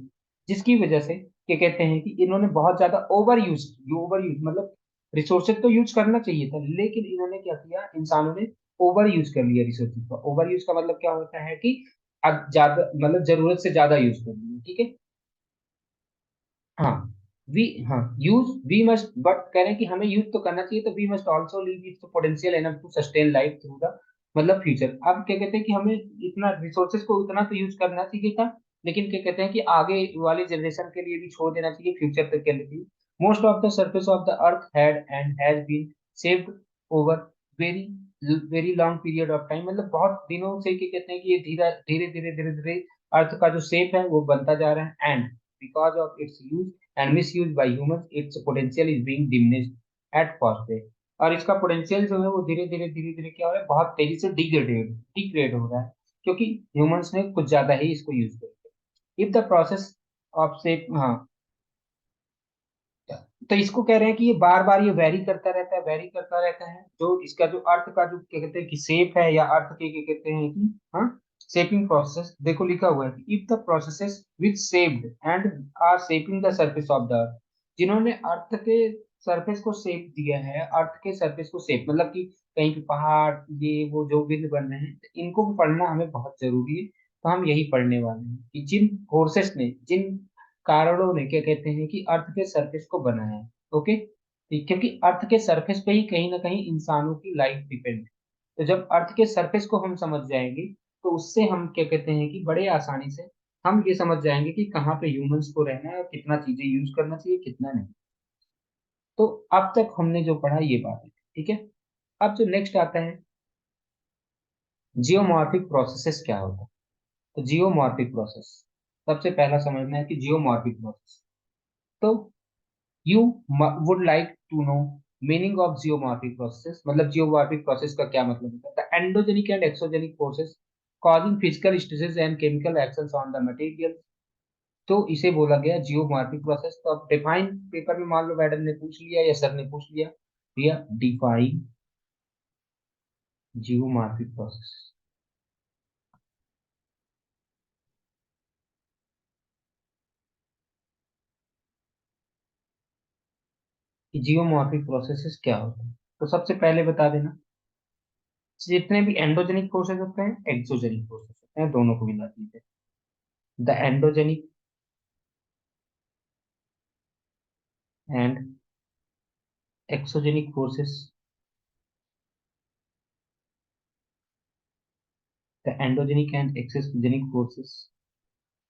जिसकी वजह से क्या कहते हैं कि इन्होंने बहुत ज्यादा ओवर यूज मतलब रिसोर्सेज तो यूज करना चाहिए था, लेकिन इन्होंने क्या किया, इंसानों ने ओवर यूज कर लिया रिसोर्सेज का। ओवर यूज का मतलब क्या होता है कि अब ज्यादा, मतलब जरूरत से ज्यादा यूज कर लिया। ठीक है, हाँ, वी, हाँ, यूज वी मस्ट, बट कह रहे हैं कि हमें यूज तो करना चाहिए, तो we must also leave its potential enough to sustain life through the, मतलब फ्यूचर। अब क्या कहते हैं कि हमें इतना रिसोर्सेज को उतना तो यूज करना चाहिए था, लेकिन क्या कहते हैं कि आगे वाली जनरेशन के लिए भी छोड़ देना चाहिए, फ्यूचर तक के लिए। Most of the surface of the earth had and has been saved over very very long period of time, मतलब बहुत दिनों से क्या कहते हैं कि ये धीरे धीरे धीरे धीरे धीरे अर्थ का जो शेप है वो बनता जा रहा है। And because of its use and misused by humans, its potential is being diminished at fast rate। और इसका पोटेंशियल जो है वो धीरे धीरे क्या हो रहा है, बहुत तेजी से डिग्रेड हो रहा है, क्योंकि ह्यूमंस ने कुछ ज्यादा ही इसको यूज कर लिया। इफ द प्रोसेस ऑफ से, हाँ, तो इसको कह रहे हैं कि ये बार बार ये वेरी करता रहता है, जो इसका जो अर्थ का जो क्या कहते हैं कि शेप है, या अर्थ के क्या कहते हैं कि, हाँ, शेपिंग प्रोसेस, देखो लिखा हुआ है कि if the processes which shaped and are shaping the surface of the earth, जिन्होंने अर्थ के सरफेस को शेप दिया है, अर्थ के सरफेस को शेप मतलब कि कहीं पे पहाड़, ये वो जो भी बन रहे हैं, तो इनको भी पढ़ना हमें बहुत जरूरी है। तो हम यही पढ़ने वाले हैं कि जिन फोर्सेस ने, जिन कारणों ने क्या कहते हैं कि अर्थ के सरफेस को बनाया है। ओके, ठीक, क्योंकि अर्थ के सरफेस पे ही कहीं ना कहीं इंसानों की लाइफ डिपेंड है। तो जब अर्थ के सरफेस को हम समझ जाएंगे, तो उससे हम क्या कहते हैं कि बड़े आसानी से हम ये समझ जाएंगे कि कहाँ पे ह्यूमंस को रहना है और कितना चीजें यूज करना चाहिए, कितना नहीं। तो अब तक हमने जो पढ़ा ये बात है, ठीक है। अब जो नेक्स्ट आता है, जियोमॉर्फिक प्रोसेसेस क्या होता है। तो जियोमॉर्फिक प्रोसेस, सबसे पहला समझना है कि जियोमॉर्फिक प्रोसेस। तो you would like to know meaning of geomorphic process, मतलब जियोमॉर्फिक प्रोसेस का क्या मतलब होता है। The endogenic and exogenic forces causing physical stresses and chemical actions on the material। तो इसे बोला गया जियोमॉर्फिक प्रोसेस। तो अब डिफाइन पेपर में मान लो मैडम ने पूछ लिया या सर ने पूछ लिया, भैया define geomorphic process. Geomorphic processes क्या होते हैं, तो सबसे पहले बता देना, जितने भी एंडोजेनिक फोर्सेस होते हैं, एक्सोजेनिक फोर्सेस होते हैं, दोनों को मिला दीजिए। The endogenic and exogenic forces, the endogenic and exogenic forces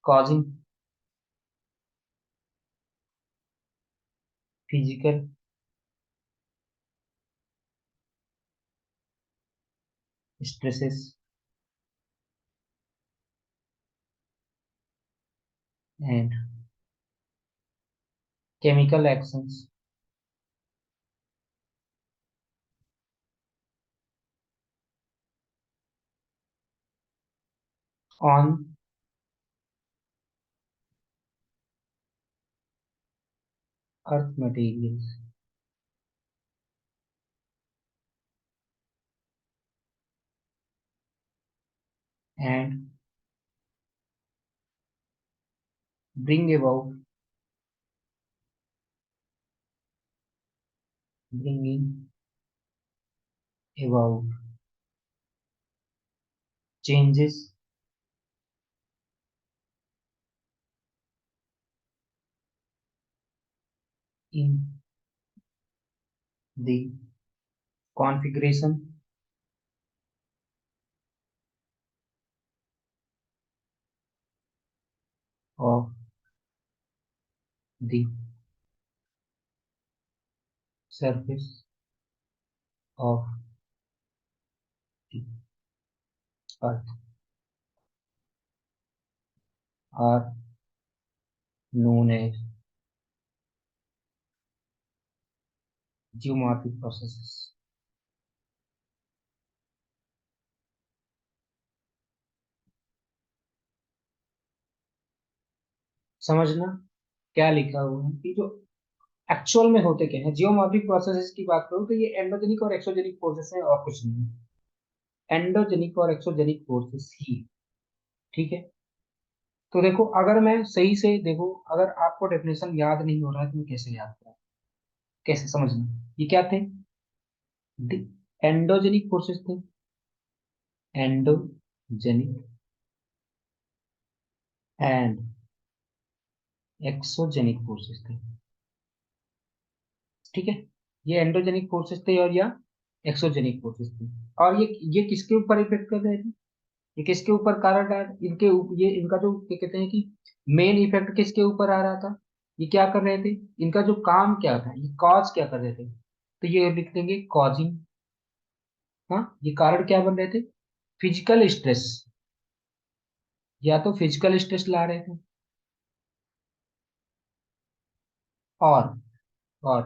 causing physical stresses and chemical actions on earth materials and bring about bringing about changes in the configuration of the surface of the earth are known as geomorphic processes। समझना क्या लिखा हुआ है कि जो एक्चुअल में होते क्या है। जियोमॉर्फिक प्रोसेसेस की बात करूं तो ये एंडोजेनिक और एक्सोजेनिक फोर्सेस है और कुछ नहीं है। एंडोजेनिक और एक्सोजेनिक फोर्सेस ही, ठीक है। तो देखो अगर मैं सही से देखो, अगर आपको डेफिनेशन याद नहीं हो रहा है तो मैं कैसे याद करूं, कैसे समझना। ये क्या थे, एंडोजेनिक फोर्सेस थे, एंडोजेनिक एंड एक्सोजेनिक फोर्सेस थे, ठीक है। ये एंडोजेनिक फोर्सेस थे और या एक्सोजेनिक फोर्सेस थे। और ये किसके ऊपर इफेक्ट कर रहे थे, ये किसके ऊपर कारण डाल इनके ये इनका जो क्या कहते हैं कि मेन इफेक्ट किसके ऊपर आ रहा था। ये क्या कर रहे थे, इनका जो काम क्या था, ये कॉज क्या कर रहे थे, तो ये लिख देंगे कॉजिंग। हाँ, ये कारण क्या बन रहे थे, फिजिकल स्ट्रेस, या तो फिजिकल स्ट्रेस ला रहे थे, और और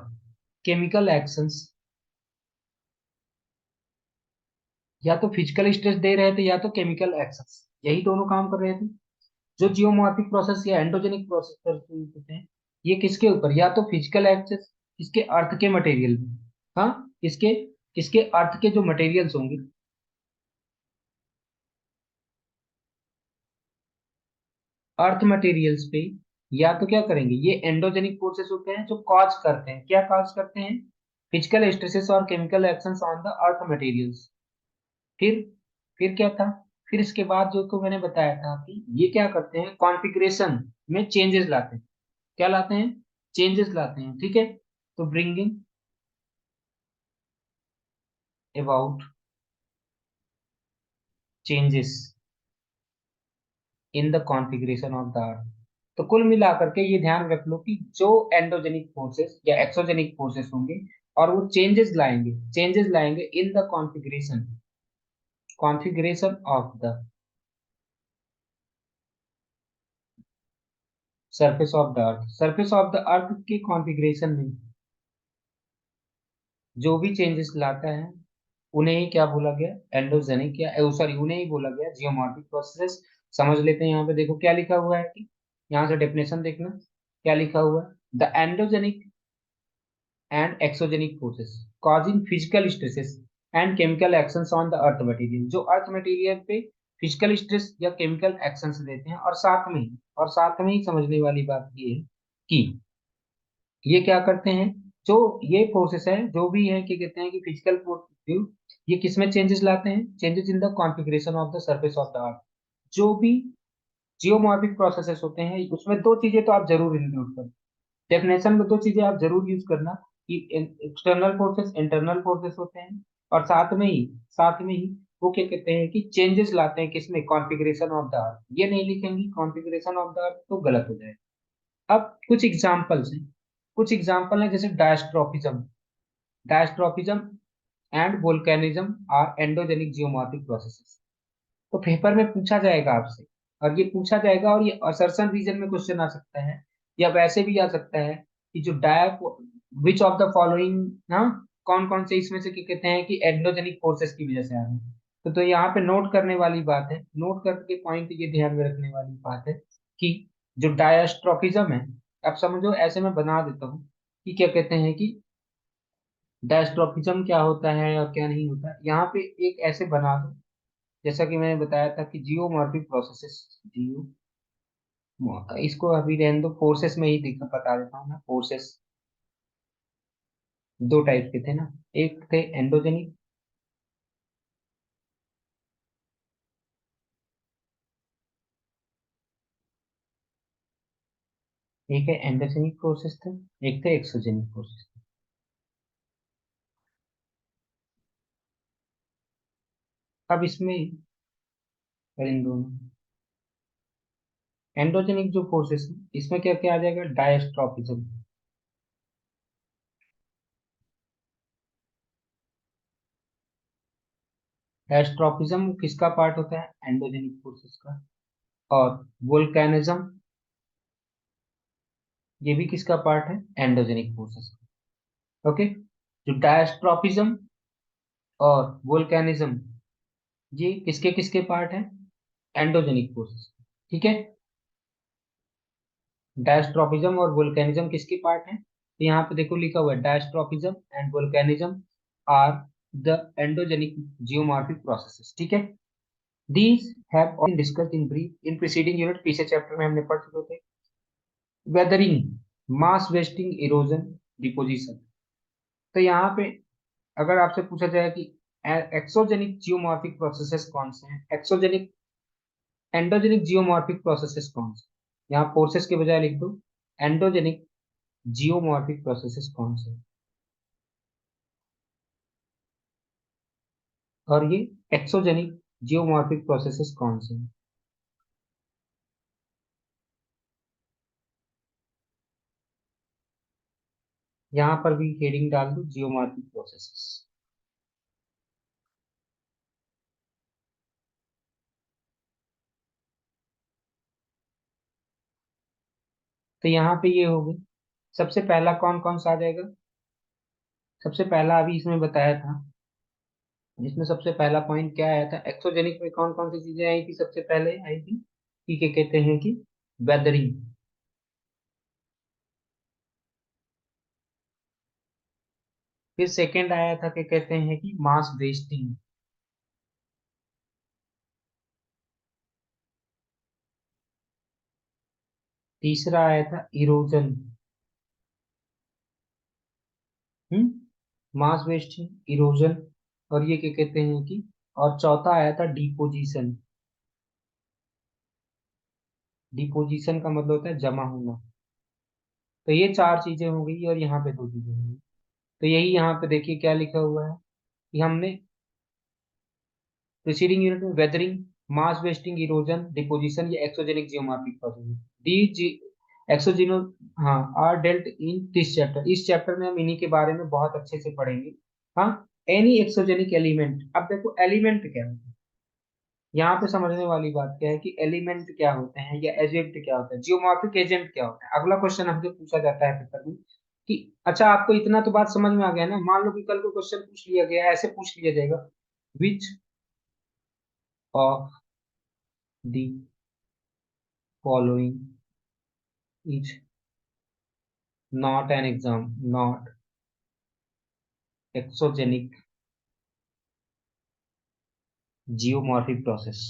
केमिकल एक्शंस, या तो फिजिकल स्ट्रेस दे रहे थे या तो केमिकल एक्शंस, यही दोनों काम कर रहे थे। जो जियोमॉर्फिक प्रोसेस या एंडोजेनिक प्रोसेस होते हैं, ये किसके ऊपर, या तो फिजिकल एक्सेस, इसके अर्थ के मटेरियल में, हाँ, इसके इसके अर्थ के जो मटेरियल्स होंगे, अर्थ मटेरियल्स पे, या तो क्या करेंगे, ये एंडोजेनिक फोर्सेस होते हैं जो कॉज करते हैं, क्या कॉज करते हैं, फिजिकल स्ट्रेसेस और chemical actions on the earth materials. फिर फिर क्या था, फिर इसके बाद जो को मैंने बताया था कि ये क्या करते हैं, कॉन्फ़िगरेशन में चेंजेस लाते हैं, क्या लाते हैं, चेंजेस लाते हैं, ठीक है। तो bringing about changes in the configuration of the अर्थ, तो कुल मिलाकर के ये ध्यान रख लो कि जो एंडोजेनिक फोर्सेस या एक्सोजेनिक फोर्सेस होंगे और वो चेंजेस लाएंगे in the configuration of the surface of the अर्थ के कॉन्फ़िगरेशन में जो भी चेंजेस लाता है उन्हें ही क्या बोला गया, एंडोजेनिक या सॉरी उन्हें ही बोला गया जियोमॉर्फिक प्रोसेसेस। समझ लेते हैं, यहाँ पे देखो क्या लिखा हुआ है कि यहाँ से डेफिनेशन देखना क्या लिखा हुआ है। The endogenic and exogenic forces causing physical stresses and chemical actions on the earth material, जो अर्थ मटेरियल पे फिजिकल स्ट्रेस या केमिकल एक्शंस देते हैं। और साथ में ही समझने वाली बात ये है कि ये क्या करते हैं, जो ये फोर्सेस है जो भी है, क्या कहते हैं कि फिजिकल फोर्स, ये किसमें चेंजेस लाते हैं, changes in the configuration of the surface of the अर्थ। जो भी जियोमॉर्फिक प्रोसेसेस होते हैं उसमें दो चीजें तो आप जरूर इंक्लूड करो, डेफिनेशन में दो चीजें आप जरूर यूज करना कि एक्सटर्नल फोर्सेस इंटरनल फोर्सेस होते हैं, और साथ में ही वो क्या कहते हैं कि चेंजेस लाते हैं किसमें, कॉन्फ़िगरेशन ऑफ द अर्थ। ये नहीं लिखेंगे कॉन्फ़िगरेशन ऑफ द अर्थ तो गलत हो जाएगा। अब कुछ एग्जांपल हैं जैसे diastrophism and volcanism are endogenic geomorphic processes. तो पेपर में पूछा जाएगा आपसे, और ये पूछा जाएगा, और ये असर्शन रीजन में क्वेश्चन आ सकता है, या वैसे भी आ सकता है कि जो डाय विच ऑफ द फॉलोइंग ना, कौन कौन से इसमें से क्या कहते हैं कि एंडोजेनिक फोर्सेस की वजह से आ रहे हैं। तो यहाँ पे नोट करने वाली बात है, नोट करके पॉइंट ये ध्यान में रखने वाली बात है कि जो डायस्ट्रोफिज्म है, अब समझो ऐसे मैं बना देता हूँ कि क्या कहते हैं कि डायस्ट्रोफिज्म क्या होता है और क्या नहीं होता। यहाँ पे एक ऐसे बना दो जैसा कि मैंने बताया था कि जियोमॉर्फिक प्रोसेसेस, जियो, इसको अभी रहने दो, फोर्सेस में ही बता देता हूँ ना। फोर्सेस दो टाइप के थे ना, एक थे एंडोजेनिक, एक है एंडोजेनिक फोर्सेस थे, एक थे एक्सोजेनिक फोर्सेस। अब इसमें इन दोनों एंडोजेनिक जो फोर्सेस है इसमें क्या क्या आ जाएगा, डायस्ट्रोफिज्म। डायस्ट्रोफिज्म किसका पार्ट होता है, एंडोजेनिक फोर्सेस का। और वोल्केनिज्म ये भी किसका पार्ट है, एंडोजेनिक फोर्सेस का। ओके, जो डायस्ट्रोफिज्म और वोल्केनिज्म ये किसके किसके पार्ट हैं, एंडोजेनिक फोर्सेस। ठीक है, डायस्ट्रोफिज्म और वोल्केनिज्म किसके पार्ट हैं, तो यहाँ पे देखो लिखा हुआ है diastrophism and volcanism are the endogenic geomorphic processes. ठीक है, these have been discussed in brief in preceding unit, पिछले चैप्टर में हमने पढ़ चुके थे। Weathering, mass wasting, erosion, deposition. तो यहाँ पे अगर आपसे पूछा जाए कि एक्सोजेनिक जियोमॉर्फिक प्रोसेसेस कौन से हैं, एक्सोजेनिक एंडोजेनिक जियोमॉर्फिक प्रोसेसेस कौन से, यहाँ फोर्सेस के बजाय लिख दो एंडोजेनिक जियोमॉर्फिक प्रोसेसेस कौन से हैं? और ये एक्सोजेनिक जियोमॉर्फिक प्रोसेसेस कौन से हैं। यहाँ पर भी हेडिंग डाल दो जियोमॉर्फिक प्रोसेसेस। तो यहाँ पे ये हो गई, सबसे पहला कौन कौन सा आ जाएगा, सबसे पहला अभी इसमें बताया था, जिसमें सबसे पहला पॉइंट क्या आया था, एक्सोजेनिक में कौन कौन सी चीजें आई थी, सबसे पहले आई थी कि क्या कहते हैं कि वेदरिंग। फिर सेकंड आया था क्या कहते हैं कि मास वेस्टिंग। तीसरा आया था इरोजन, मास वेस्टिंग, इरोजन, और ये क्या कहते हैं कि, और चौथा आया था डिपोजिशन। डिपोजिशन का मतलब होता है जमा होना। तो ये चार चीजें हो गई और यहाँ पे दो चीजें हो गई। तो यही यहाँ पे देखिए क्या लिखा हुआ है कि हमने प्रीसीडिंग यूनिट में weathering, mass wasting, erosion, deposition, ये एक्सोजेनिक जियोमॉर्फिक प्रोसेस। एक्सोजीनो, हाँ, are dealt in this chapter, इस चैप्टर में हम इन्हीं के बारे में बहुत अच्छे से पढ़ेंगे। हाँ, एनी एक्सोजेनिक एलिमेंट। अब देखो एलिमेंट क्या है, यहाँ पे समझने वाली बात क्या है कि एलिमेंट क्या होते हैं या एजेंट क्या होता है, जियोमॉर्फिक एजेंट क्या होता है। अगला क्वेश्चन हमसे पूछा जाता है पेपर में कि अच्छा आपको इतना तो बात समझ में आ गया ना, मान लो कि कल को क्वेश्चन पूछ लिया गया, ऐसे पूछ लिया जाएगा, विच of the following is not an exam, not exogenic geomorphic process.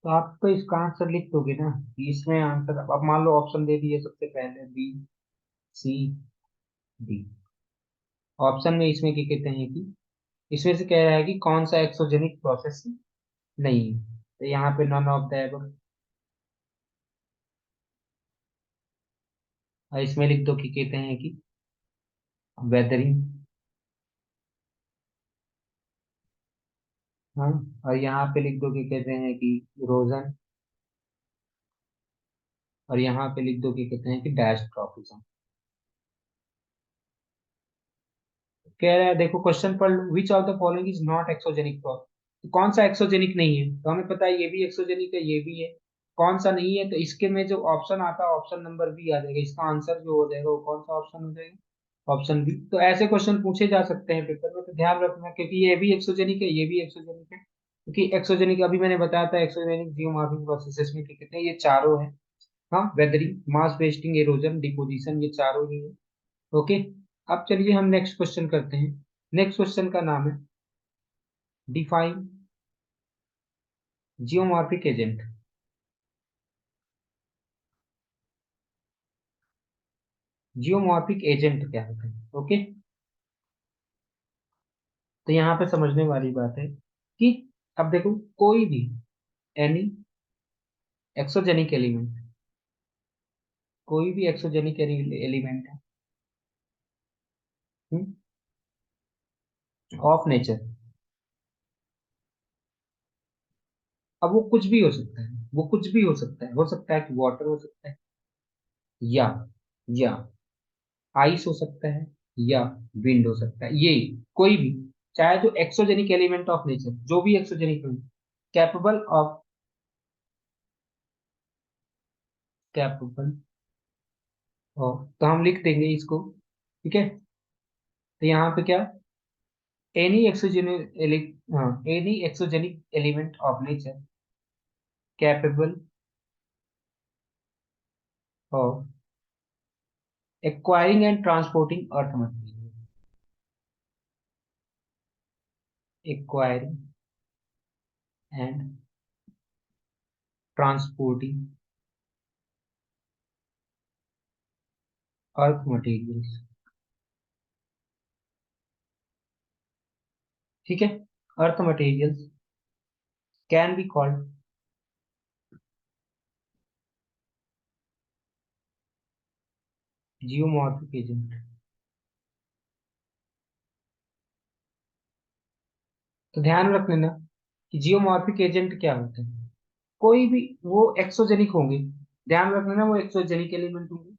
तो आप तो इसका आंसर लिख दोगे ना कि इसमें आंसर, अब मान लो ऑप्शन दे दिए सबसे पहले बी सी डी। ऑप्शन में इसमें क्या कहते हैं कि इसमें से कह रहा है कि कौन सा एक्सोजेनिक प्रोसेस नहीं है, तो यहाँ पे नन ऑफ द एबव। और इसमें लिख दो कि कहते हैं कि वेदरिंग। हाँ, और यहाँ पे लिख दो कि कहते हैं कि इरोजन। और यहाँ पे लिख दो कि कहते हैं कि डैश ट्रॉपिज्म। कह रहा है देखो क्वेश्चन पढ़ लो, which of the following is not exogenic process. तो कौन सा एक्सोजेनिक नहीं है, तो हमें पता है ये भी एक्सोजेनिक है, ये भी है। कौन सा नहीं है, तो इसके में जो ऑप्शन आता है ऑप्शन नंबर बी आ जाएगा, इसका आंसर जो हो जाएगा वो कौन सा ऑप्शन हो जाएगा, ऑप्शन बी। तो ऐसे क्वेश्चन पूछे जा सकते हैं पेपर में, तो ध्यान रखना, क्योंकि ये भी एक्सोजेनिक है, ये भी एक्सोजेनिक है। क्योंकि एक्सोजेनिक अभी मैंने बताया था, एक्सोजेनिक जियोमॉर्फिक प्रोसेसेस में क्या कहते हैं, ये चारों हैं। हाँ, weathering, mass wasting, halogen, deposition, ये चारों ही है। ओके। अब चलिए हम नेक्स्ट क्वेश्चन करते हैं। नेक्स्ट क्वेश्चन का नाम है define geomorphic agent. Geomorphic agent क्या होता है, ओके। तो यहाँ पे समझने वाली बात है कि अब देखो कोई भी एनी एक्सोजेनिक एलिमेंट, कोई भी एक्सोजेनिक एलिमेंट है ऑफ नेचर। अब वो कुछ भी हो सकता है, वो कुछ भी हो सकता है, हो सकता है कि वाटर हो सकता है, या या आइस हो सकता है, या विंड हो सकता है, ये कोई भी, चाहे जो एक्सोजेनिक एलिमेंट ऑफ नेचर, जो भी exogenic capable of, capable of, तो हम लिख देंगे इसको, ठीक है। तो यहाँ पे क्या, एनी एक्सोजेनिक, हाँ, any exogenic element of nature capable of acquiring and transporting earth material, acquiring and transporting earth materials, ठीक है। Earth materials can be called geomorphic agent. तो ध्यान रख लेना कि जियोमॉर्फिक एजेंट क्या होते हैं, कोई भी वो एक्सोजेनिक होंगे, ध्यान रख लेना वो एक्सोजेनिक एलिमेंट होंगे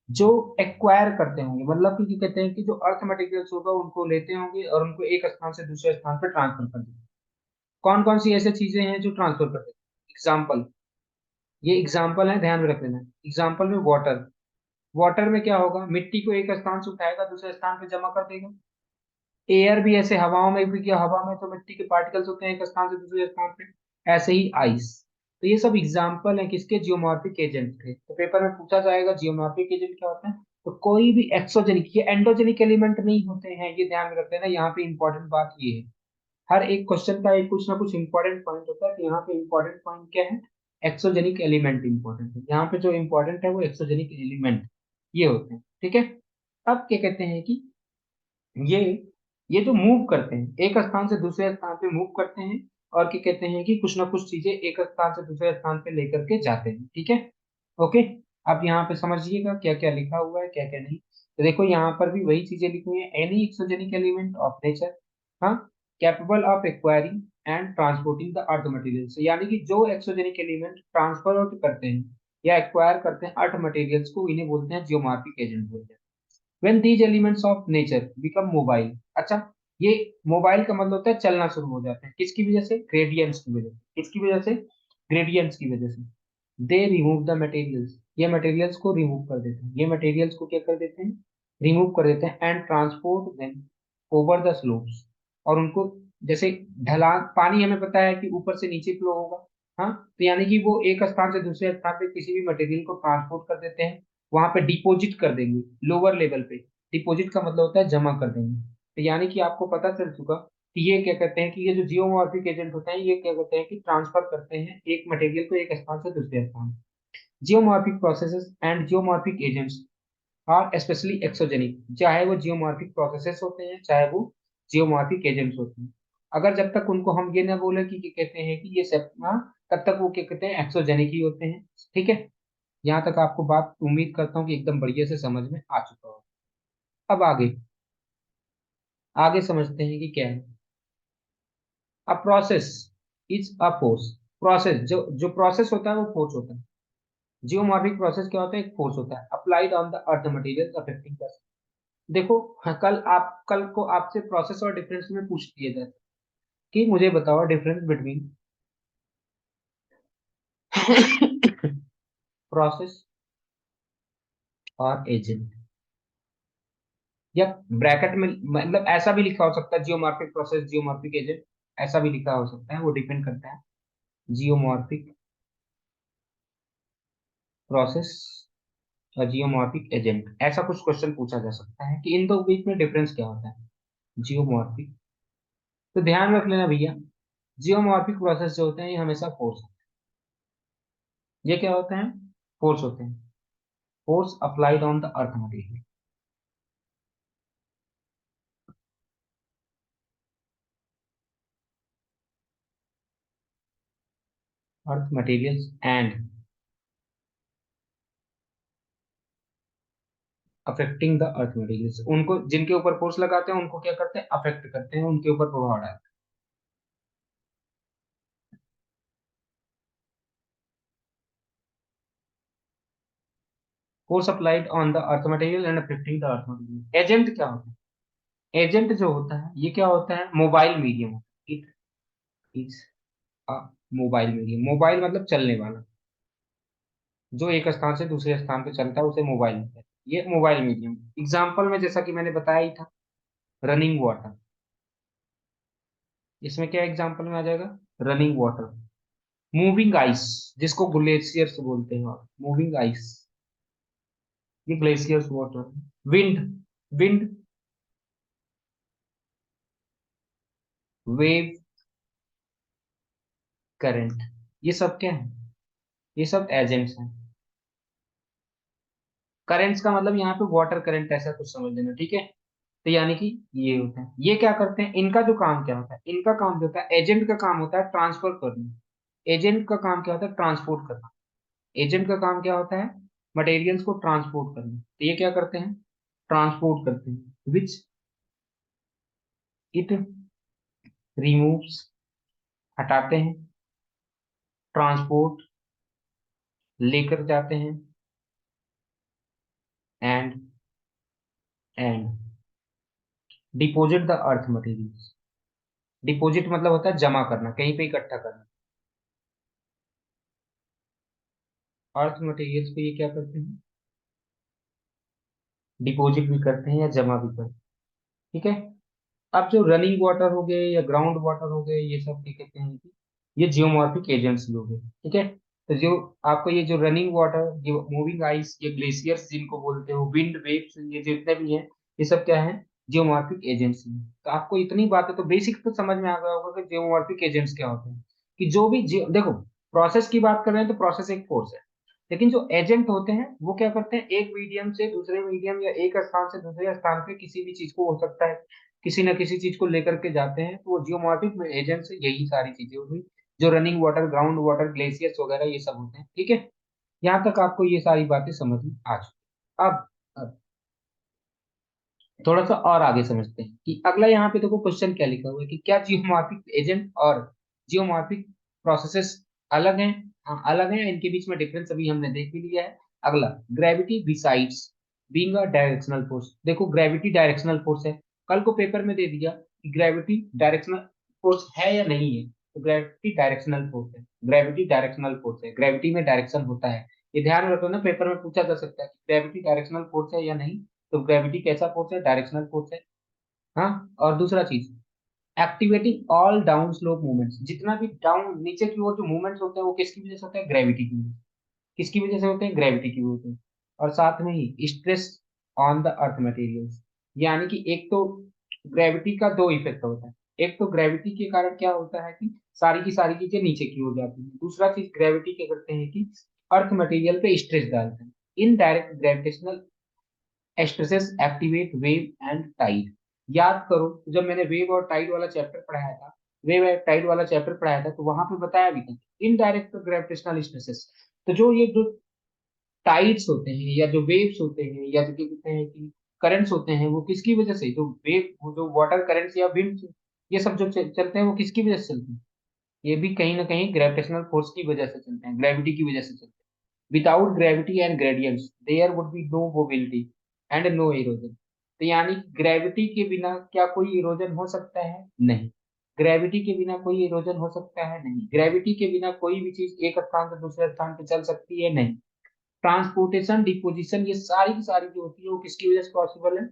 जो एक्वायर करते होंगे, मतलब कि कहते हैं कि जो अर्थ मटेरियल्स होगा उनको लेते होंगे और उनको एक स्थान से दूसरे स्थान पर ट्रांसफर कर देंगे। कौन कौन सी ऐसी चीजें हैं जो ट्रांसफर कर देंगे, एग्जाम्पल, ये एग्जाम्पल है, ध्यान में रख लेना। एग्जाम्पल में वाटर, वाटर में क्या होगा, मिट्टी को एक स्थान से उठाएगा दूसरे स्थान पे जमा कर देगा। एयर भी ऐसे, हवाओं में भी क्या, हवा में तो मिट्टी के पार्टिकल्स होते हैं एक स्थान से दूसरे स्थान पे, ऐसे ही आइस। तो ये सब एग्जाम्पल हैं किसके, जियोमॉर्फिक एजेंट के। तो पेपर में पूछा जाएगा जियोमॉर्फिक एजेंट क्या होता है, तो कोई भी एक्सोजेनिक, ये एंडोजेनिक एलिमेंट नहीं होते हैं, ये ध्यान में रखते हैं ना, यहाँ पे इंपॉर्टेंट बात ये है। हर एक क्वेश्चन का एक कुछ ना कुछ इंपॉर्टेंट पॉइंट होता है, तो यहाँ पे इंपॉर्टेंट पॉइंट क्या है, एक्सोजेनिक एलिमेंट इंपॉर्टेंट है, यहाँ पे जो इंपॉर्टेंट है वो एक्सोजेनिक एलिमेंट ये होते हैं, ठीक है। अब क्या कहते हैं कि ये ये जो मूव करते हैं एक स्थान से दूसरे स्थान पे मूव करते हैं, और क्या कहते हैं कि कुछ ना कुछ चीजें एक स्थान से दूसरे स्थान पे लेकर के जाते हैं, ठीक है। ओके। अब यहाँ पे समझिएगा क्या क्या लिखा हुआ है, क्या क्या नहीं। तो देखो यहाँ पर भी वही चीजें लिखी हुई है, any exogenic element of nature, हाँ, capable of acquiring and transporting the earth materials, यानी कि जो एक्सोजेनिक एलिमेंट ट्रांसफर आउट करते हैं या एक्वायर करते हैं अर्थ मटेरियल्स को, इन्हें बोलते हैं जियोमॉर्फिक एजेंट बोलते हैं। When these elements of nature become mobile, अच्छा, ये मोबाइल का मतलब होता है चलना शुरू हो जाते हैं, किसकी वजह से? ग्रेडियंट्स की वजह से। किसकी वजह से? ग्रेडियंट्स की वजह से। दे रिमूव द मटेरियल्स, ये मटेरियल्स को रिमूव कर देते हैं, ये मटेरियल्स को क्या कर देते हैं? रिमूव कर देते हैं। And transport them over the slopes, और उनको, जैसे ढलान, पानी हमें पता है कि ऊपर से नीचे फ्लो होगा, हाँ, तो यानी कि वो एक स्थान से दूसरे स्थान पे किसी भी मटेरियल को ट्रांसपोर्ट कर देते हैं, वहां पे डिपोजिट कर देंगे लोअर लेवल पे। डिपोजिट का मतलब होता है जमा कर देंगे। तो यानी कि आपको पता चल चुका कि ये क्या कहते हैं कि ये जो जियोमॉर्फिक एजेंट होते हैं, ये क्या कहते हैं कि ट्रांसफर करते हैं एक मटेरियल को एक स्थान से दूसरे स्थान। Geomorphic processes and geomorphic agents are specially exogenic, चाहे वो जियोमॉर्फिक प्रोसेसेस होते हैं चाहे वो जियोमॉर्फिक एजेंट्स होते हैं। अगर जब तक उनको हम ये ना बोले कि क्या कहते हैं कि ये सब, हाँ, तब तक वो क्या कहते हैं? एक्सोजेनिक ही होते हैं। ठीक है, यहाँ तक आपको बात उम्मीद करता हूँ कि एकदम बढ़िया से समझ में आ चुका हो। अब आगे आगे समझते हैं कि क्या है। A process is a force, process जो प्रोसेस होता है वो फोर्स होता है। जियोमॉर्फिक प्रोसेस क्या होता है? एक फोर्स होता है applied on the earth material affecting the. देखो, हाँ, कल को आपसे प्रोसेस और डिफरेंस में पूछ दिया जाए कि मुझे बताओ डिफरेंस बिटवीन प्रोसेस और एजेंट, या ब्रैकेट में मतलब ऐसा भी लिखा हो सकता है जियोमॉर्फिक प्रोसेस जियोमॉर्फिक एजेंट, ऐसा भी लिखा हो सकता है, वो डिपेंड करता है। जियोमॉर्फिक प्रोसेस और जियोमॉर्फिक एजेंट, ऐसा कुछ क्वेश्चन पूछा जा सकता है कि इन दो बीच में डिफरेंस क्या होता है। जियोमॉर्फिक, तो ध्यान रख लेना भैया, जियोमॉर्फिक प्रोसेस जो होते हैं ये हमेशा फोर्स, ये क्या होते हैं? फोर्स होते हैं। Force applied on the earth material, earth materials and affecting the earth materials, उनको जिनके ऊपर फोर्स लगाते हैं उनको क्या करते हैं? अफेक्ट करते हैं, उनके ऊपर प्रभाव डालते हैं। Force applied on the earth material and affecting the earth material. Agent क्या होता है? एजेंट जो होता है ये क्या होता है? Mobile medium. It is a mobile medium, mobile मतलब चलने वाला, जो एक स्थान से दूसरे स्थान पे चलता है उसे मोबाइल कहते हैं। ये मोबाइल मीडियम एग्जाम्पल में जैसा कि मैंने बताया ही था, रनिंग वाटर, इसमें क्या एग्जाम्पल में आ जाएगा? Running water. मूविंग आइस, जिसको ग्लेशियर्स बोलते हैं, मूविंग आइस, ये glaciers water. Wind, wind, wave, current, ये सब क्या है? ये सब एजेंट्स हैं। करंट्स का मतलब यहाँ पे वाटर करंट ऐसा कुछ समझ लेना, ठीक है। तो यानी कि ये होता है, ये क्या करते हैं? इनका जो काम क्या होता है? इनका काम जो होता है, एजेंट का काम होता है ट्रांसफर करना। एजेंट का काम क्या होता है? ट्रांसपोर्ट करना। एजेंट का काम क्या होता है? मटेरियल्स को ट्रांसपोर्ट करना। तो ये क्या करते हैं? ट्रांसपोर्ट करते हैं, विच इट रिमूव्स, हटाते हैं, ट्रांसपोर्ट, लेकर जाते हैं, and and deposit the earth materials. Deposit मतलब होता है जमा करना, कहीं पे इकट्ठा करना। अर्थ मटेरियल्स को ये क्या करते हैं? डिपॉजिट भी करते हैं या जमा भी करते हैं। ठीक है। अब जो रनिंग वाटर हो गए या ग्राउंड वाटर हो गए, ये सब क्या कहते हैं कि ये जियोमॉर्फिक एजेंट्स भी हो गए। ठीक है। तो जो आपको ये जो रनिंग वाटर, ये मूविंग आइस, ये ग्लेशियर्स जिनको बोलते हो, विंड वेव्स, ये जितने भी हैं, ये सब क्या है? जियोमॉर्फिक एजेंट्स हैं। तो आपको इतनी बातें तो बेसिक तो समझ में आ गया होगा कि जियोमॉर्फिक एजेंट्स क्या होते हैं। कि जो भी देखो, प्रोसेस की बात कर रहे हैं तो प्रोसेस एक फोर्स है, लेकिन जो एजेंट होते हैं वो क्या करते हैं? एक मीडियम से दूसरे मीडियम या एक स्थान से दूसरे स्थान पे किसी भी चीज को, हो सकता है किसी ना किसी चीज को लेकर के जाते हैं, तो वो जियोमॉर्फिक एजेंट से यही सारी चीजें हुई, जो running water, ground water, glaciers वगैरह ये सब होते हैं। ठीक है। यहाँ तक आपको ये सारी बातें समझ में आ चुकी। अब थोड़ा सा और आगे समझते हैं कि अगला यहाँ पे देखो क्वेश्चन क्या लिखा हुआ है कि क्या जियोमॉर्फिक एजेंट और जियोमॉर्फिक प्रोसेसेस अलग हैं। हाँ अलग हैं, इनके बीच में डिफरेंस अभी हमने देख भी लिया है। अगला, gravity besides being a directional force. देखो ग्रेविटी डायरेक्शनल फोर्स है, कल को पेपर में दे दिया कि ग्रेविटी डायरेक्शनल फोर्स है या नहीं है, तो ग्रेविटी डायरेक्शनल फोर्स है, ग्रेविटी डायरेक्शनल फोर्स है, ग्रेविटी में डायरेक्शन होता है। ये ध्यान रखो ना, पेपर में पूछा जा सकता है कि ग्रेविटी डायरेक्शनल फोर्स है या नहीं, तो ग्रेविटी कैसा फोर्स है, डायरेक्शनल फोर्स है। हाँ, और दूसरा चीज, activating all down slope movements, जितना भी डाउन नीचे की ओर जो मूवमेंट्स होते हैं वो किसकी वजह से होते हैं, ग्रेविटी की वजह से। किसकी वजह से होते हैं, ग्रेविटी की वजह से। और साथ में ही stress on the earth materials, यानी कि एक तो ग्रेविटी का दो इफेक्ट होता है। एक तो ग्रेविटी के कारण क्या होता है कि सारी की सारी चीजें नीचे की ओर जाती हैं। दूसरा चीज ग्रेविटी क्या करते हैं कि अर्थ मटेरियल पे स्ट्रेस डालते हैं। Indirect gravitational stresses activate wave and tide. याद करो, जब मैंने वेव और टाइड वाला चैप्टर पढ़ाया था, वेव एंड टाइड वाला चैप्टर पढ़ाया था, तो वहां पे बताया भी था इनडायरेक्ट ग्रेविटेशनल स्ट्रेसेस। तो जो ये जो टाइड्स होते हैं या जो वेव्स होते हैं या जो क्या कहते हैं कि करंट्स होते हैं, वो किसकी वजह से, जो वेव, वो जो वाटर करंट्स या विंड, ये सब जो चलते हैं वो किसकी वजह से चलते हैं, ये भी कहीं ना कहीं ग्रेविटेशनल फोर्स की वजह से चलते हैं, ग्रेविटी की वजह से चलते हैं। Without gravity and gradients there would be no mobility and no erosion. तो यानी ग्रेविटी के बिना क्या कोई इरोजन हो सकता है, नहीं। ग्रेविटी के बिना कोई इरोजन हो सकता है, नहीं। ग्रेविटी के बिना कोई भी चीज एक स्थान से दूसरे स्थान पे चल सकती है, नहीं। ट्रांसपोर्टेशन, डिपोजिशन, ये सारी की सारी जो होती है वो किसकी वजह से पॉसिबल है,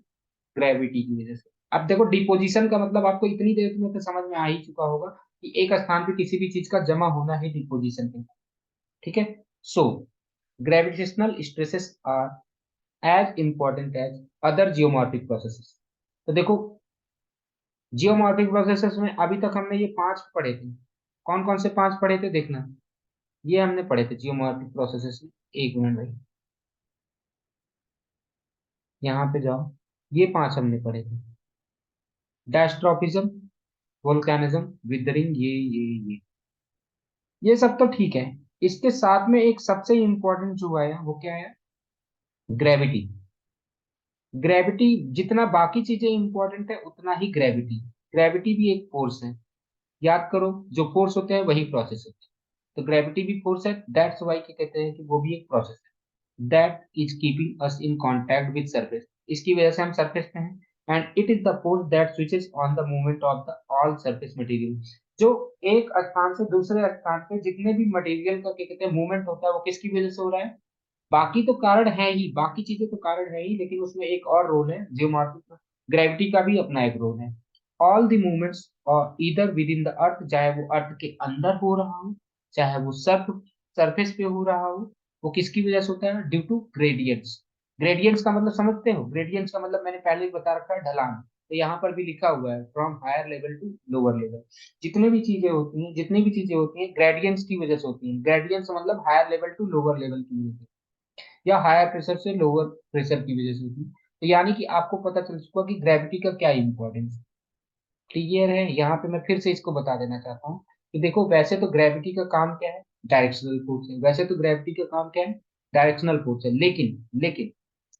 ग्रेविटी की वजह से। अब देखो डिपोजिशन का मतलब आपको इतनी देर में तो समझ में आ ही चुका होगा कि एक स्थान पे किसी भी चीज का जमा होना ही डिपोजिशन है। ठीक है। So gravitational stresses are as important as other geomorphic processes. तो देखो जियोमॉर्फिक प्रोसेसेस में अभी तक हमने ये पांच पढ़े थे। कौन कौन से पांच पढ़े थे देखना, ये हमने पढ़े थे जियोमॉर्फिक प्रोसेसेस में। एक मिनट भाई, यहाँ पे जाओ, ये पांच हमने पढ़े थे। डायस्ट्रोफिज्म, वोल्केनिज्म, विदरिंग, ये सब तो ठीक है। इसके साथ में एक सबसे इंपॉर्टेंट जो आया वो क्या है, ग्रेविटी। ग्रेविटी, जितना बाकी चीजें इंपॉर्टेंट है उतना ही ग्रेविटी। ग्रेविटी भी एक फोर्स है। याद करो, जो फोर्स होते हैं वही प्रोसेस होते हैं। तो ग्रेविटी भी फोर्स है, दैट्स वाई के कहते हैं कि वो भी एक प्रोसेस है। That is keeping us in contact with surface, इसकी वजह से हम सरफेस पे हैं। And it is the force that switches on the movement of the all surface material. जो एक स्थान से दूसरे स्थान पे जितने भी मटेरियल का क्या कहते हैं मूवमेंट होता है वो किसकी वजह से हो रहा है, बाकी तो कारण है ही, बाकी चीजें तो कारण है ही, लेकिन उसमें एक और रोल है जियोमॉर्फिक, ग्रेविटी का भी अपना एक रोल है। ऑल द मूवमेंट्स और इधर विद इन द अर्थ, चाहे वो अर्थ के अंदर हो रहा हो, चाहे वो सरफेस पे हो रहा हो, वो किसकी वजह से होता है, ड्यू टू ग्रेडियंट्स। ग्रेडियंट्स का मतलब समझते हो, ग्रेडियंट्स का मतलब मैंने पहले ही बता रखा है, ढलान। तो यहाँ पर भी लिखा हुआ है from higher level to lower level. जितनी भी चीजें होती हैं, जितनी भी चीजें होती हैं ग्रेडियंट्स की वजह से होती हैं। ग्रेडियंट्स मतलब higher level to lower level की वजह से, या हायर प्रेशर से लोअर प्रेशर की वजह से होती है। तो यानी कि आपको पता चल चुका कि ग्रेविटी का क्या इंपॉर्टेंस है। क्लियर है। यहाँ पे मैं फिर से इसको बता देना चाहता हूँ कि देखो वैसे तो ग्रेविटी का काम क्या है, डायरेक्शनल फोर्स है। वैसे तो ग्रेविटी का काम क्या है, डायरेक्शनल फोर्स है। लेकिन लेकिन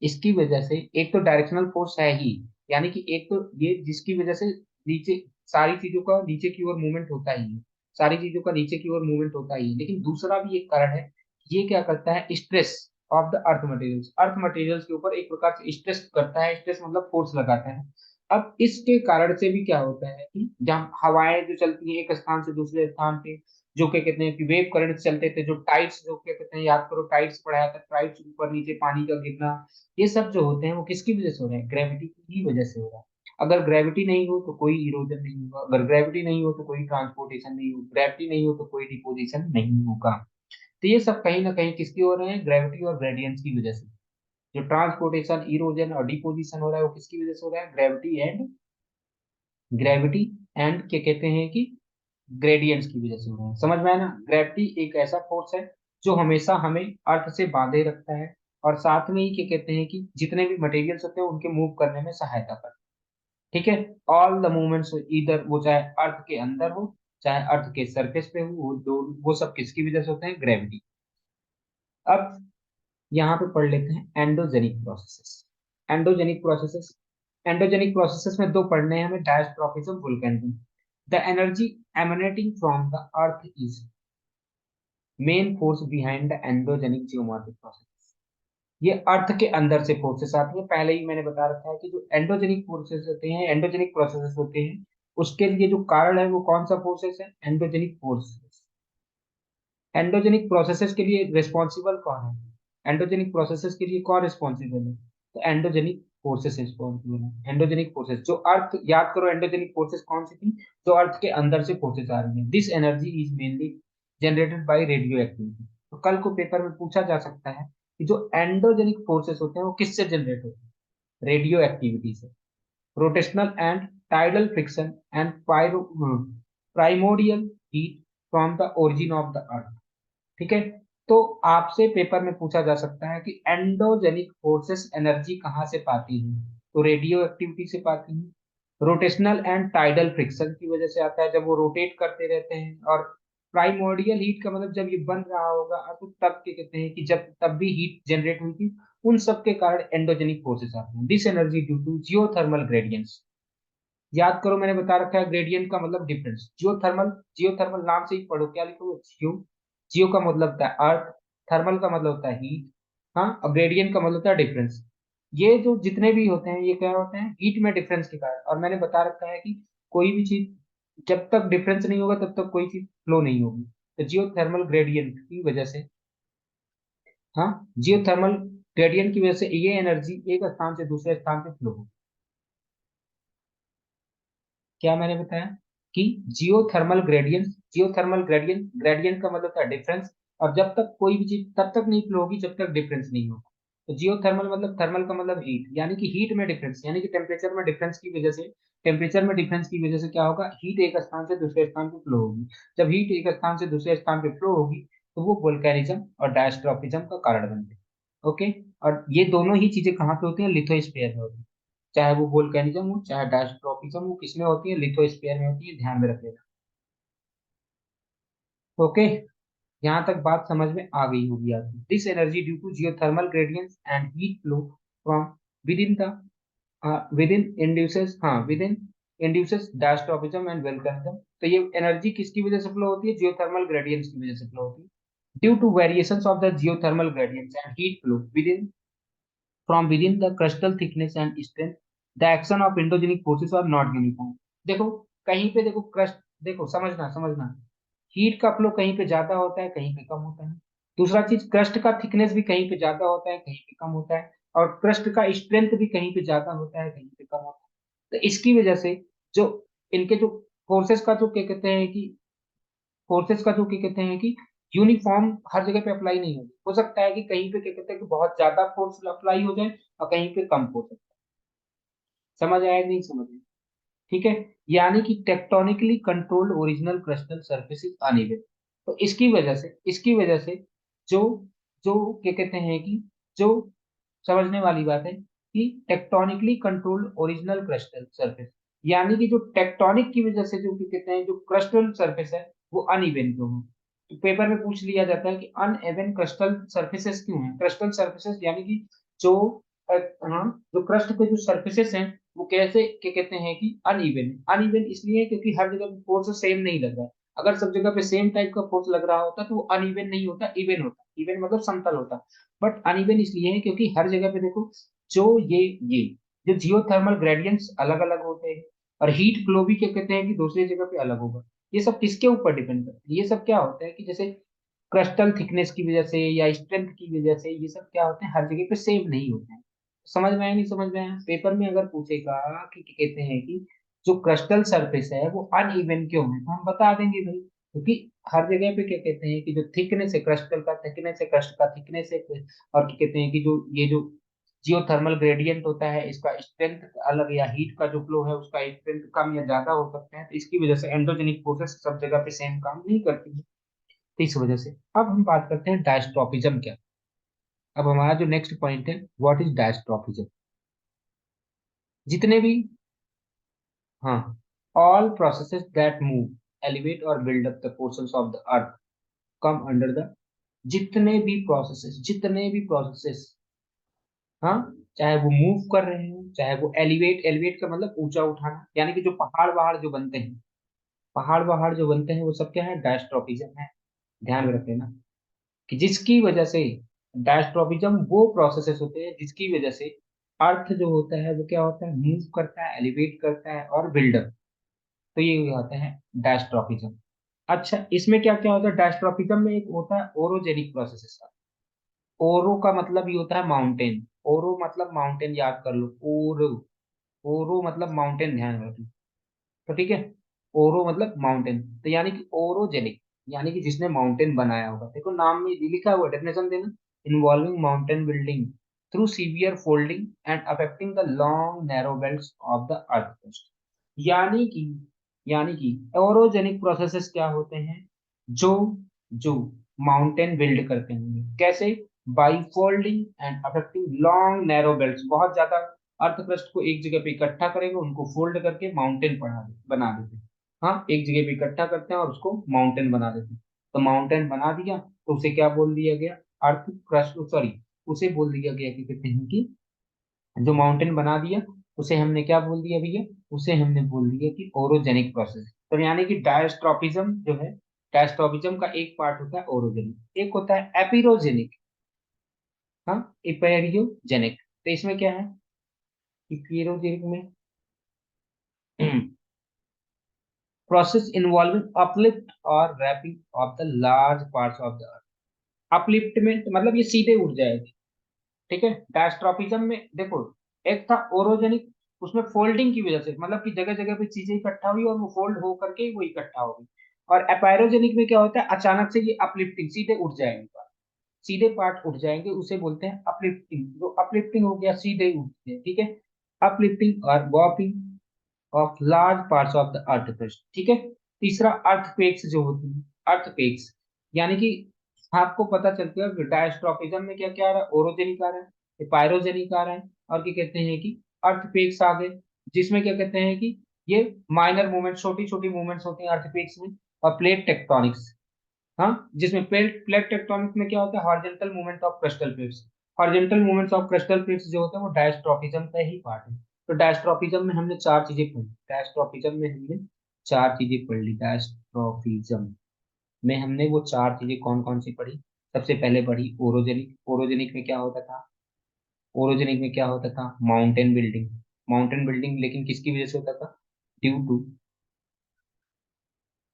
इसकी वजह से, एक तो डायरेक्शनल फोर्स है ही, यानी कि एक तो ये जिसकी वजह से नीचे सारी चीजों का नीचे की ओर मूवमेंट होता ही है, सारी चीजों का नीचे की ओर मूवमेंट होता ही है। लेकिन दूसरा भी एक कारण है, ये क्या करता है, stress of the earth materials, earth materials के ऊपर एक प्रकार से स्ट्रेस करता है। स्ट्रेस मतलब फोर्स लगाता है। अब इसके कारण से भी क्या होता है कि जब हवाएं जो चलती हैं एक स्थान से दूसरे स्थान पे, जो क्या कहते हैं कि वेव करंट चलते थे, जो टाइड्स, जो क्या कहते हैं, याद करो टाइड्स पढ़ाया था, टाइड्स ऊपर नीचे पानी का गिरना, ये सब जो होते हैं वो किसकी वजह से हो रहे हैं, ग्रेविटी की ही वजह से हो रहा है। अगर ग्रेविटी नहीं हो तो कोई इरोजन नहीं होगा, अगर ग्रेविटी नहीं हो तो कोई ट्रांसपोर्टेशन नहीं होगा, ग्रेविटी नहीं हो तो कोई डिपोजिशन नहीं होगा। तो ये सब कहीं ना कहीं किसकी हो रहे हैं, ग्रेविटी और ग्रेडियंस की वजह से। जो ट्रांसपोर्टेशन, इरोजन और डिपोजिशन हो रहा है वो किसकी वजह से हो रहा है, ग्रेविटी एंड क्या कहते हैं कि ग्रेडियंट्स की वजह से हो रहा है। समझ में आया ना। ग्रेविटी एक ऐसा फोर्स है जो हमेशा हमें अर्थ से बांधे रखता है, और साथ में ही क्या कहते हैं कि जितने भी मटेरियल्स होते हैं उनके मूव करने में सहायता करता है। ठीक है। ऑल द मूवमेंट्स, इधर वो चाहे अर्थ के अंदर हो चाहे अर्थ के सरफेस पे हो, वो सब किसकी वजह से होते हैं, ग्रेविटी। अब यहाँ पे पढ़ लेते हैं endogenic processes. Endogenic processes endogenic processes में दो पढ़ने हैं हमें, diastrophism, volcanism. The energy emanating from the earth is main force behind the endogenic geomorphic process. ये अर्थ के अंदर से फोर्सेस आती है, पहले ही मैंने बता रखा है कि जो एंडोजेनिक फोर्सेस होते हैं, एंडोजेनिक प्रोसेसेस होते हैं, उसके लिए जो कारण है वो कौन सा फोर्सेस है, एंडोजेनिक फोर्सेस। एंडोजेनिक प्रोसेसेस के लिए रिस्पॉन्सिबल कौन है, एंडोजेनिक प्रोसेसेस के लिए कौन रिस्पॉन्सिबल है, तो एंडोजेनिक फोर्सेस रिस्पॉन्सिबल है। एंडोजेनिक फोर्सेस जो अर्थ, याद करो एंडोजेनिक फोर्सेस कौन सी थी, जो अर्थ के अंदर से फोर्सेस आ रही है। This energy is mainly generated by radio activity. तो कल को पेपर में पूछा जा सकता है कि जो एंडोजेनिक फोर्सेस होते हैं वो किससे जनरेट होते हैं, रेडियो एक्टिविटी से। Rotational and tidal friction and primordial heat from the origin of the अर्थ। ठीक है। तो आपसे पेपर में पूछा जा सकता है कि एंडोजेनिक फोर्सेस एनर्जी कहाँ से पाती हैं, तो रेडियो एक्टिविटी से पाती हैं। रोटेशनल एंड टाइडल फ्रिक्शन की वजह से आता है, जब वो रोटेट करते रहते हैं। और प्राइमोडियल हीट का मतलब जब ये बन रहा होगा तो तब क्या कहते हैं कि जब तब भी हीट जनरेट हुई थी, उन सब के कारण एंडोजेनिक फोर्सेस आते हैं। This energy due to geothermal gradients. याद करो मैंने बता रखा है ग्रेडियंट का मतलब डिफरेंस। जियोथर्मल, जियोथर्मल नाम से ही पढ़ो, क्या लिखोगे, जियो। जियो का मतलब होता है अर्थ, थर्मल का मतलब होता है हीट, हाँ, और ग्रेडियंट का मतलब होता है डिफरेंस। ये जो जितने भी होते हैं ये क्या होते हैं, हीट में डिफरेंस के कारण। और मैंने बता रखा है कि कोई भी चीज जब तक डिफरेंस नहीं होगा तब तक कोई चीज फ्लो नहीं होगी। तो जियोथर्मल ग्रेडियंट की वजह से, हाँ, जियोथर्मल ग्रेडियंट की वजह से ये एनर्जी एक स्थान से दूसरे स्थान पे फ्लो होगी। क्या मैंने बताया कि geothermal gradient, geothermal gradient, gradient का मतलब था डिफरेंस। और जब तक कोई भी चीज तब तक नहीं फ्लो होगी जब तक डिफरेंस नहीं होगा। तो जियोथर्मल मतलब, थर्मल का मतलब हीट, यानी कि हीट में डिफरेंस, यानी कि टेम्परेचर में डिफरेंस की वजह से, टेम्परेचर में डिफरेंस की वजह से क्या होगा, हीट एक स्थान से दूसरे स्थान पे फ्लो होगी। जब हीट एक स्थान से दूसरे स्थान पे फ्लो होगी तो वो वोल्केनिज्म और डायस्ट्रॉफिज्म का कारण बनते हैं। ओके। और ये दोनों ही चीजें कहाँ पे होती हैं, लिथोस्फीयर में होती है। चाहे वो वोल्केनिज्म हो चाहे डायस्ट्रॉफिज्म हो, किसमें होती है, लिथोस्फीयर में होती है, ध्यान में रख लेना। ओके। यहाँ तक बात समझ में आ गई होगी आपको। This energy due to geothermal gradients and heat flow from within the within induces diastrophism and volcanism. तो ये एनर्जी किसकी वजह से फ्लो होती है, जियोथर्मल ग्रेडियंट्स की वजह से फ्लो होती है। Due to variations of the geothermal gradients and heat flow within from within the crystal thickness and strength, the action of endogenic forces are not uniform। देखो, कहीं पे देखो क्रस्ट, देखो समझना समझना, हीट का फ्लो कहीं पे ज्यादा होता है कहीं पे कम होता है। दूसरा चीज, क्रस्ट का थिकनेस भी कहीं पे ज्यादा होता है कहीं पे कम होता है। और क्रस्ट का स्ट्रेंथ भी कहीं पे ज्यादा होता है कहीं पे कम होता है। तो इसकी वजह से जो इनके जो फोर्सेस का जो क्या कहते हैं कि, फोर्सेस का जो क्या कहते हैं कि यूनिफॉर्म हर जगह पे अप्लाई नहीं होगी। हो सकता है कि कहीं पे क्या कहते हैं कि बहुत ज्यादा फोर्स अप्लाई हो जाए और कहीं पे कम फोर्स। समझ आया नहीं समझ में? ठीक है। यानी कि tectonically controlled original crystal surface uneven. तो इसकी वजह से जो जो क्या कहते हैं कि, जो समझने वाली बात है कि tectonically controlled original crystal surface, यानी कि जो टेक्टोनिक की वजह से जो क्या कहते हैं जो क्रिस्टल सरफेस है वो अनइवन क्यों है। तो पेपर में पूछ लिया जाता है कि अनइवन क्रिस्टल सरफेसेस क्यों है। क्रिस्टल सरफेसेस यानी कि जो जो क्रस्ट के जो सरफेसेस हैं वो कैसे क्या कहते हैं कि अनइवन। अनइवन इसलिए क्योंकि हर जगह फोर्स सेम नहीं लग रहा है। अगर सब जगह पे सेम टाइप का फोर्स लग रहा होता तो वो अनइवन नहीं होता, इवन होता। इवन मतलब समतल होता। बट अनइवन इसलिए है क्योंकि हर जगह पे देखो, जो ये जो जियोथर्मल ग्रेडियंट्स अलग अलग होते हैं और हीट फ्लो भी क्या कहते हैं कि दूसरी जगह पे अलग होगा। ये सब किसके ऊपर डिपेंड करता है, ये सब क्या होता है कि जैसे क्रिस्टल थिकनेस की वजह से या स्ट्रेंथ की वजह से ये सब क्या होते हैं, हर जगह पे सेम नहीं होते हैं। समझ में आया नहीं समझ में आया? पेपर में अगर पूछेगा कि क्या कहते हैं कि जो क्रिस्टल सरफेस है वो अनइवन क्यों है, तो हम बता देंगे भाई क्योंकि हर जगह पे क्या कहते हैं कि जो थिकनेस है क्रिस्टल का, थिकनेस है क्रस्ट का थिकनेस है। और क्या कहते हैं कि जो ये जो जियोथर्मल ग्रेडियंट होता है इसका स्ट्रेंथ अलग, या हीट का जो फ्लो है उसका स्ट्रेंथ कम या ज्यादा हो सकता है। तो इसकी वजह से एंडोजेनिक फोर्सेस सब जगह पे सेम काम नहीं करती है। तो इस वजह से अब हम बात करते हैं डायस्ट्रोफिज्म क्या। अब हमारा जो नेक्स्ट पॉइंट है, व्हाट इज डायस्ट्रोफिज्म। जितने भी, हाँ, all processes that move elevate और build up the portions of the earth come under the, जितने भी प्रोसेसेस हाँ, चाहे वो मूव कर रहे हो, चाहे वो एलिवेट, एलिवेट का मतलब ऊंचा उठाना, यानी कि जो पहाड़ वहाड़ जो बनते हैं, पहाड़ वहाड़ जो बनते हैं वो सब क्या है, डायस्ट्रोफिज्म है। ध्यान में रख लेना कि जिसकी वजह से, डायस्ट्रोफिज्म वो प्रोसेसेस होते हैं जिसकी वजह से अर्थ जो होता है वो क्या होता है, मूव करता है, एलिवेट करता है और बिल्डअप। तो ये होते हैं डायस्ट्रोफिज्म। अच्छा, इसमें क्या क्या होता है डायस्ट्रोफिज्म में, एक होता है ओरोजेनिक प्रोसेसेस। ओरो का मतलब ये होता है माउंटेन। ओरो मतलब माउंटेन, याद कर लो। ओरो, ओरो मतलब माउंटेन, ध्यान रखो। तो ठीक है, ओरो मतलब माउंटेन, तो यानी कि ओरोजेनिक, यानी कि जिसने माउंटेन बनाया होगा। देखो नाम में ये लिखा हुआ, डेफिनेशन देना, involving mountain building through severe folding and affecting the long narrow belts of the earth crust। यानी कि, यानी कि ओरोजेनिक प्रोसेसेस क्या होते हैं, जो जो माउंटेन बिल्ड करते हैं। कैसे? By folding and affecting long narrow belts, बहुत ज्यादा अर्थ क्रस्ट को एक जगह पे इकट्ठा करेंगे, उनको फोल्ड करके माउंटेन बना देते हैं। हाँ, एक जगह पे इकट्ठा करते हैं और उसको माउंटेन बना देते हैं। तो माउंटेन बना दिया तो उसे क्या बोल दिया गया, अर्थ क्रस्ट, सॉरी, उसे बोल दिया गया कि कहते हैं कि, जो माउंटेन बना दिया उसे हमने क्या बोल दिया भैया, उसे हमने बोल दिया कि ओरोजेनिक प्रोसेस। तो यानी कि डायस्ट्रोफिज्म जो है, डायस्ट्रोफिज्म का एक पार्ट होता है ओरोजेनिक, एक होता है एपिरोजेनिक। हाँ, एपेरियोजेनिक। तो इसमें क्या है, एपिरोजेनिक में प्रोसेस इन्वॉल्विंग अपलिफ्ट और warping of the large parts of the earth. Upliftment मतलब ये सीधे उठ जाएगी। ठीक है, डायस्ट्रोफिज्म में देखो, एक था ओरोजेनिक, उसमें फोल्डिंग की वजह से, मतलब कि जगह जगह पे चीजें इकट्ठा हुई और वो फोल्ड हो करके वो इकट्ठा हो गई। और एपायरोजेनिक में क्या होता है, अचानक से ये अपलिफ्टिंग, सीधे उठ जाएंगे पार्ट, सीधे पार्ट उठ जाएंगे, उसे बोलते हैं अपलिफ्टिंग। जो अपलिफ्टिंग हो गया, सीधे उठते हैं, ठीक है। अपलिफ्टिंग और warping of large parts of the earth crust। ठीक है। तीसरा अर्थक्वेक्स जो होती है, अर्थक्वेक्स, यानी कि आपको पता चल गया कि डायस्ट्रोफिज्म में क्या क्या आ रहा है, ओरोजेनिक आ रहा है, पायरोजेनिक आ रहा है, और क्या कहते हैं कि अर्थक्वेक्स आ गए, जिसमें क्या कहते हैं कि ये माइनर मूवमेंट, छोटी छोटी मूवमेंट्स होती हैं अर्थक्वेक्स में। और प्लेट टेक्टोनिक्स, हाँ, जिसमें प्लेट प्लेट टेक्टोनिक्स में क्या होता है, horizontal movement of crystal plates. Horizontal movements of crystal plates जो होते हैं वो डायस्ट्रोफिज्म का ही पार्ट है। तो डायस्ट्रोफिज्म में हमने चार चीजें पढ़ी, डायस्ट्रोफिज्म में हमने चार चीजें पढ़ ली। डायस्ट्रोफिज्म में हमने वो चार चीजें कौन कौन सी पढ़ी? सबसे पहले पढ़ी ओरोजेनिक। ओरोजेनिक में क्या होता था, ओरोजेनिक में क्या होता था, माउंटेन बिल्डिंग। माउंटेन बिल्डिंग लेकिन किसकी वजह से होता था, ड्यू टू,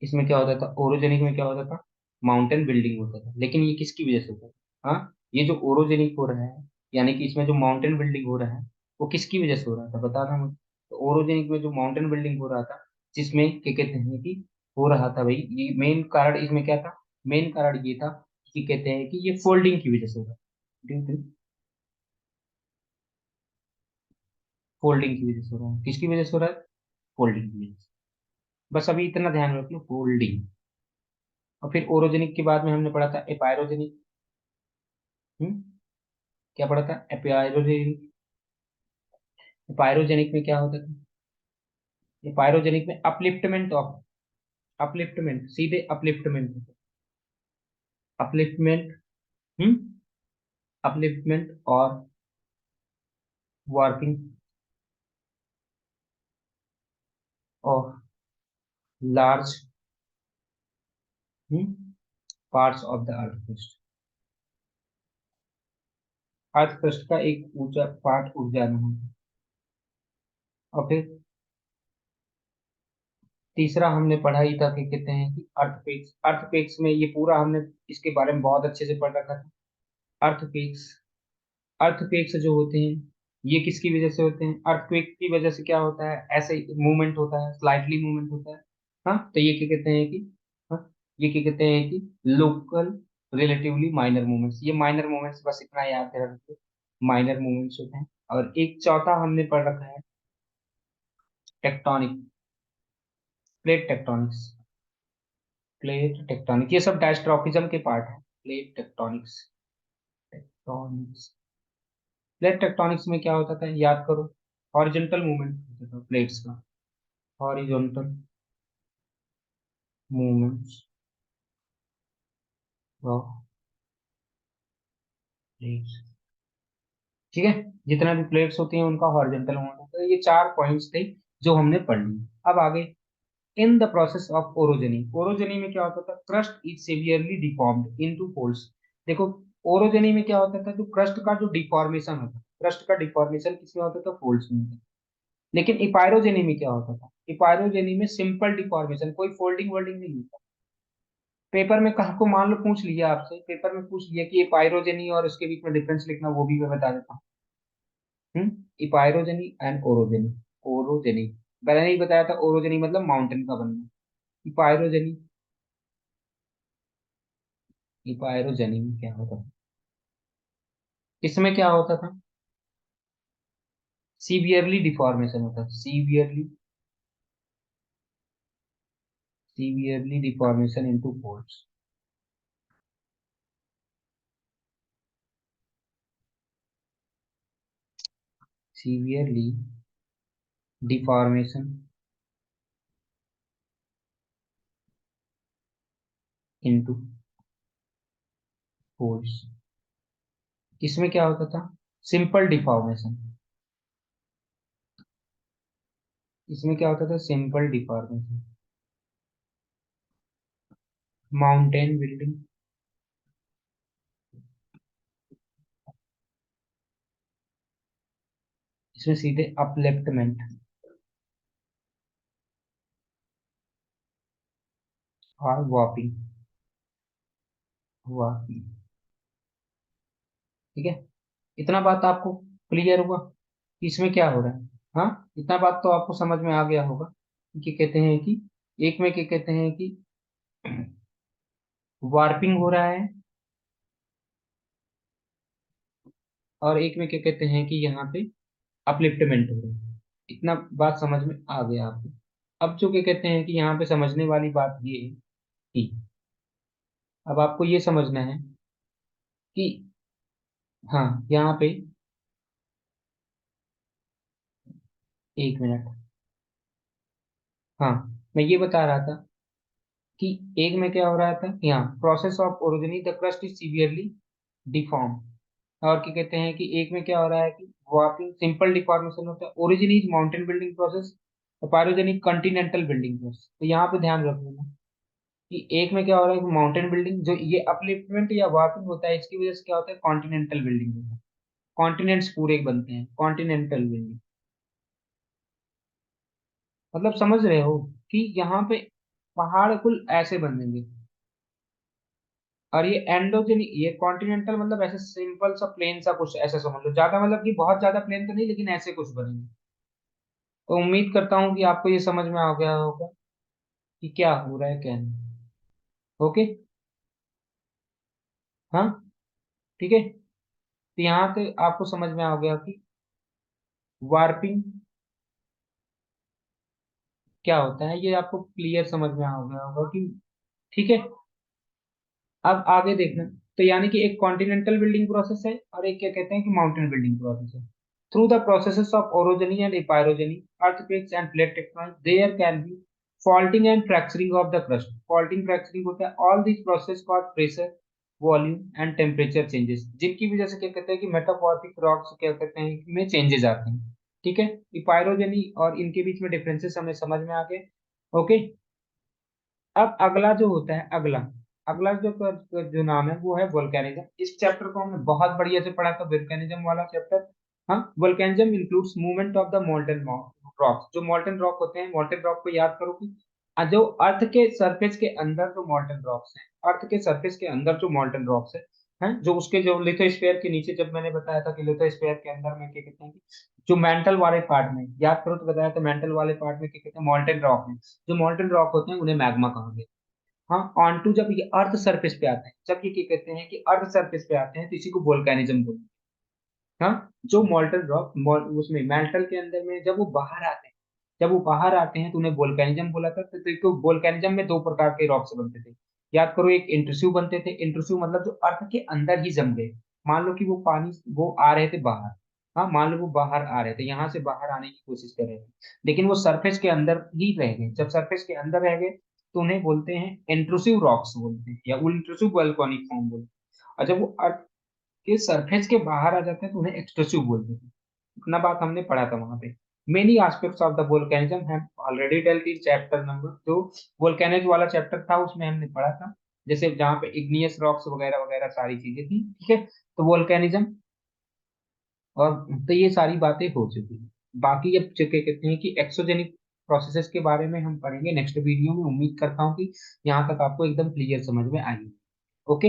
इसमें क्या होता था, ओरोजेनिक में क्या होता था, माउंटेन बिल्डिंग होता था, लेकिन ये किसकी वजह से होता था, हाँ, ये जो ओरोजेनिक हो रहा है, यानी कि इसमें जो माउंटेन बिल्डिंग हो रहा है, वो किसकी वजह से हो रहा था, बताना मुझे। तो ओरोजेनिक में जो माउंटेन बिल्डिंग हो रहा था, जिसमें क्या कहते हैं कि, हो रहा था भाई, ये मेन कारण इसमें क्या था, मेन कारण ये था कि कहते हैं कि ये फोल्डिंग की वजह से हो रहा है, फोल्डिंग की वजह से हो रहा है, किसकी वजह से हो रहा है, फोल्डिंग की वजह से। बस अभी इतना ध्यान रखिए, फोल्डिंग। और फिर ओरोजेनिक के बाद में हमने पढ़ा था एपायरोजेनिक। क्या पढ़ा था, एपायरोजेनिक। पायरोजेनिक में क्या होता था, ये पायरोजेनिक में अपलिफ्टमेंट ऑफ, अपलिफ्टमेंट, सीधे अपलिफ्टमेंट, अपलिफ्टमेंट, हम्म, अपलिफ्टमेंट और warping of large parts of the earth crust। Earth crust का एक ऊंचा पार्ट उठ जाना है। और फिर तीसरा हमने पढ़ा ही था कि कहते हैं कि अर्थक्वेक्स। अर्थक्वेक्स में ये पूरा हमने इसके बारे में बहुत अच्छे से पढ़ रखा था। अर्थक्वेक्स, अर्थक्वेक्स जो होते हैं ये किसकी वजह से होते हैं, अर्थक्वेक की वजह से क्या होता है, ऐसे मूवमेंट होता है, स्लाइटली मूवमेंट होता है। हाँ, तो ये क्या कहते हैं कि, हाँ, ये क्या कहते हैं कि लोकल रिलेटिवली माइनर मूवमेंट्स। ये माइनर मूवमेंट्स, बस इतना याद रखिए, माइनर मूवमेंट्स होते हैं। और एक चौथा हमने पढ़ रखा है, tectonic, plate tectonics. Plate tectonic ये सब डायस्ट्रोफिज्म के पार्ट है। Plate tectonics, tectonics, plate tectonics में क्या होता था, याद करो, हॉरिजॉन्टल मूवमेंट होता था प्लेट्स का, हॉरिजॉन्टल मूवमेंट्स ऑफ प्लेट्स। ठीक है। जितना भी प्लेट्स होती हैं उनका हॉरिजॉन्टल मूवमेंट होता है। ये चार पॉइंट्स थे जो हमने पढ़ लिए। अब आगे, in the process of orogeny, orogeny में क्या होता था, crust is severely deformed into folds. देखो, ओरोजनी में क्या होता था, जो क्रस्ट का जो डिफॉर्मेशन होता, क्रस्ट का डिफॉर्मेशन किसमें होता था, फोल्ड्स में होता था। लेकिन इपायरोजेनी में क्या होता था, इपायरोजेनी में सिंपल डिफॉर्मेशन, कोई फोल्डिंग वोल्डिंग नहीं होता। पेपर में कहा को मान लो पूछ लिया आपसे, पेपर में पूछ लिया कि इपायरोजेनी और उसके बीच में डिफरेंस लिखना, वो भी मैं बता देता हूँ। इपायरोजेनी एंड ओरोजेनी। ओरोजेनी मैंने नहीं बताया था, ओरोजेनी मतलब माउंटेन का बनना। इपायरोजेनी, इपायरोजेनी में क्या होता था, इसमें क्या होता था, सीवियरली डिफॉर्मेशन होता था, severely, severely deformation into folds, severely deformation into folds. इसमें क्या होता था, सिंपल डिफॉर्मेशन, इसमें क्या होता था, सिंपल डिफॉर्मेशन, माउंटेन बिल्डिंग, इसमें सीधे अपलिफ्टमेंट और वॉपिंग, वॉपिंग। ठीक है, इतना बात आपको क्लियर हुआ कि इसमें क्या हो रहा है। हाँ, इतना बात तो आपको समझ में आ गया होगा कि कहते हैं कि एक में क्या कहते हैं कि वार्पिंग हो रहा है, और एक में क्या कहते हैं कि यहाँ पे अपलिफ्टमेंट हो रहा है। इतना बात समझ में आ गया आपको। अब जो क्या कहते हैं कि यहाँ पे समझने वाली बात ये है कि अब आपको ये समझना है कि, हाँ यहाँ पे, एक मिनट, हाँ मैं ये बता रहा था कि एक में क्या हो रहा था, यहाँ process of orogeny the crust is severely deform. और क्या कहते हैं कि एक में क्या हो रहा है कि वार्पिंग, सिंपल डिफॉर्मेशन होता है, origin is mountain building process, pyrogenic continental building process. तो यहाँ पे ध्यान रख लेना कि एक में क्या हो रहा है कि माउंटेन बिल्डिंग, जो ये अपलिफ्टमेंट या वार्पिंग होता है, इसकी वजह से क्या होता है, कॉन्टिनेंटल बिल्डिंग होता है, कॉन्टिनेंट्स पूरे बनते हैं, कॉन्टिनेंटल बिल्डिंग। मतलब समझ रहे हो कि यहाँ पे पहाड़ कुल ऐसे बनेंगे, और ये एंडोजेनिक, ये कॉन्टिनेंटल मतलब ऐसे सिंपल सा प्लेन सा कुछ ऐसे समझ लो, ज्यादा मतलब कि बहुत ज्यादा प्लेन तो नहीं, लेकिन ऐसे कुछ बनेंगे। तो उम्मीद करता हूँ कि आपको ये समझ में आ गया होगा कि क्या हो रहा है, क्या नहीं। ओके, हाँ, ठीक है। तो यहाँ पे आपको समझ में आ गया कि वार्पिंग क्या होता है, ये आपको क्लियर समझ में आ गया होगा कि, ठीक है। अब आगे देखना, तो यानी कि एक कॉन्टिनेंटल बिल्डिंग प्रोसेस है और एक क्या कहते हैं कि माउंटेन बिल्डिंग प्रोसेस है। Through the processes of orogeny and epeirogeny, earthquakes and plate tectonics, there can be faulting and fracturing of the crust. Faulting fracturing होता है, all this process cause pressure, volume and temperature changes, जिनकी वजह से क्या कहते हैं कि मेटामॉर्फिक रॉक्स क्या कहते हैं में चेंजेस आते हैं। ठीक है, एपायरोजनी और इनके बीच में डिफरेंसेस हमें समझ में आ गए। ओके। अब अगला जो होता है, अगला, अगला जो नाम है वो है वोल्केनिज्म। इस चैप्टर को हमने बहुत बढ़िया से पढ़ा था, वोल्केनिज्म वाला चैप्टर। हाँ, volcanism includes movement of the molten rocks. जो मोल्टन रॉक होते हैं, मोल्टन रॉक को याद करो कि जो अर्थ के सरफेस के अंदर जो मोल्टन रॉक्स हैं, अर्थ के सरफेस के अंदर जो मोल्टन रॉक्स हैं, जो उसके जो लिथोस्फीयर के नीचे, जब मैंने बताया था कि लिथोस्फीयर के अंदर में क्या कहते हैं कि जो मेंटल वाले पार्ट में, याद करो तो बताया था, मेंटल वाले पार्ट में क्या कहते हैं, मोल्टन रॉक में। जो मोल्टन रॉक होते हैं उन्हें मैग्मा कहा गया। हाँ, ऑन टू जब ये अर्थ सरफेस पे आते हैं, जब ये क्या कहते हैं कि अर्थ सरफेस पे आते हैं, तो इसी को वोल्केनिज्म बोलते हैं। हाँ, जो मोल्टन रॉक उसमें मेंटल के अंदर में जब वो बाहर आते हैं, जब वो बाहर आते हैं तो उन्हें वोल्केनिज्म बोला था। तो देखो, वोल्केनिज्म में दो प्रकार के रॉक्स बनते थे, याद करो। एक इंट्रूसिव बनते थे, इंट्रूसिव मतलब जो अर्थ के अंदर ही जम गए। मान लो कि वो पानी, वो आ रहे थे बाहर, हाँ मान लो वो बाहर आ रहे थे, यहाँ से बाहर आने की कोशिश कर रहे थे, लेकिन वो सरफेस के अंदर ही रह गए। जब सरफेस के अंदर रह गए तो उन्हें बोलते हैं इंट्रूसिव रॉक्स बोलते हैं, या इंट्रूसिव वोल्केनिक फॉर्म बोलते हैं। और जब वो कि सरफेस के बाहर आ जाते हैं तो उन्हें एक्सप्लोसिव बोलते हैं। इतना बात हमने पढ़ा था वहां पे। Many aspects of the volcanism have already dealt in chapter number, जो वोल्केनिज्म वाला चैप्टर था उसमें हमने पढ़ा था, जैसे जहाँ पे इग्नियस रॉक्स वगैरह वगैरह सारी चीजें थी, ठीक है। तो वोल्केनिज्म और तो ये सारी बातें हो चुकी हैं। बाकी अब क्या कहते हैं कि एक्सोजेनिक प्रोसेसेस के बारे में हम पढ़ेंगे नेक्स्ट वीडियो में। उम्मीद करता हूँ कि यहाँ तक आपको एकदम क्लियर समझ में आई। ओके।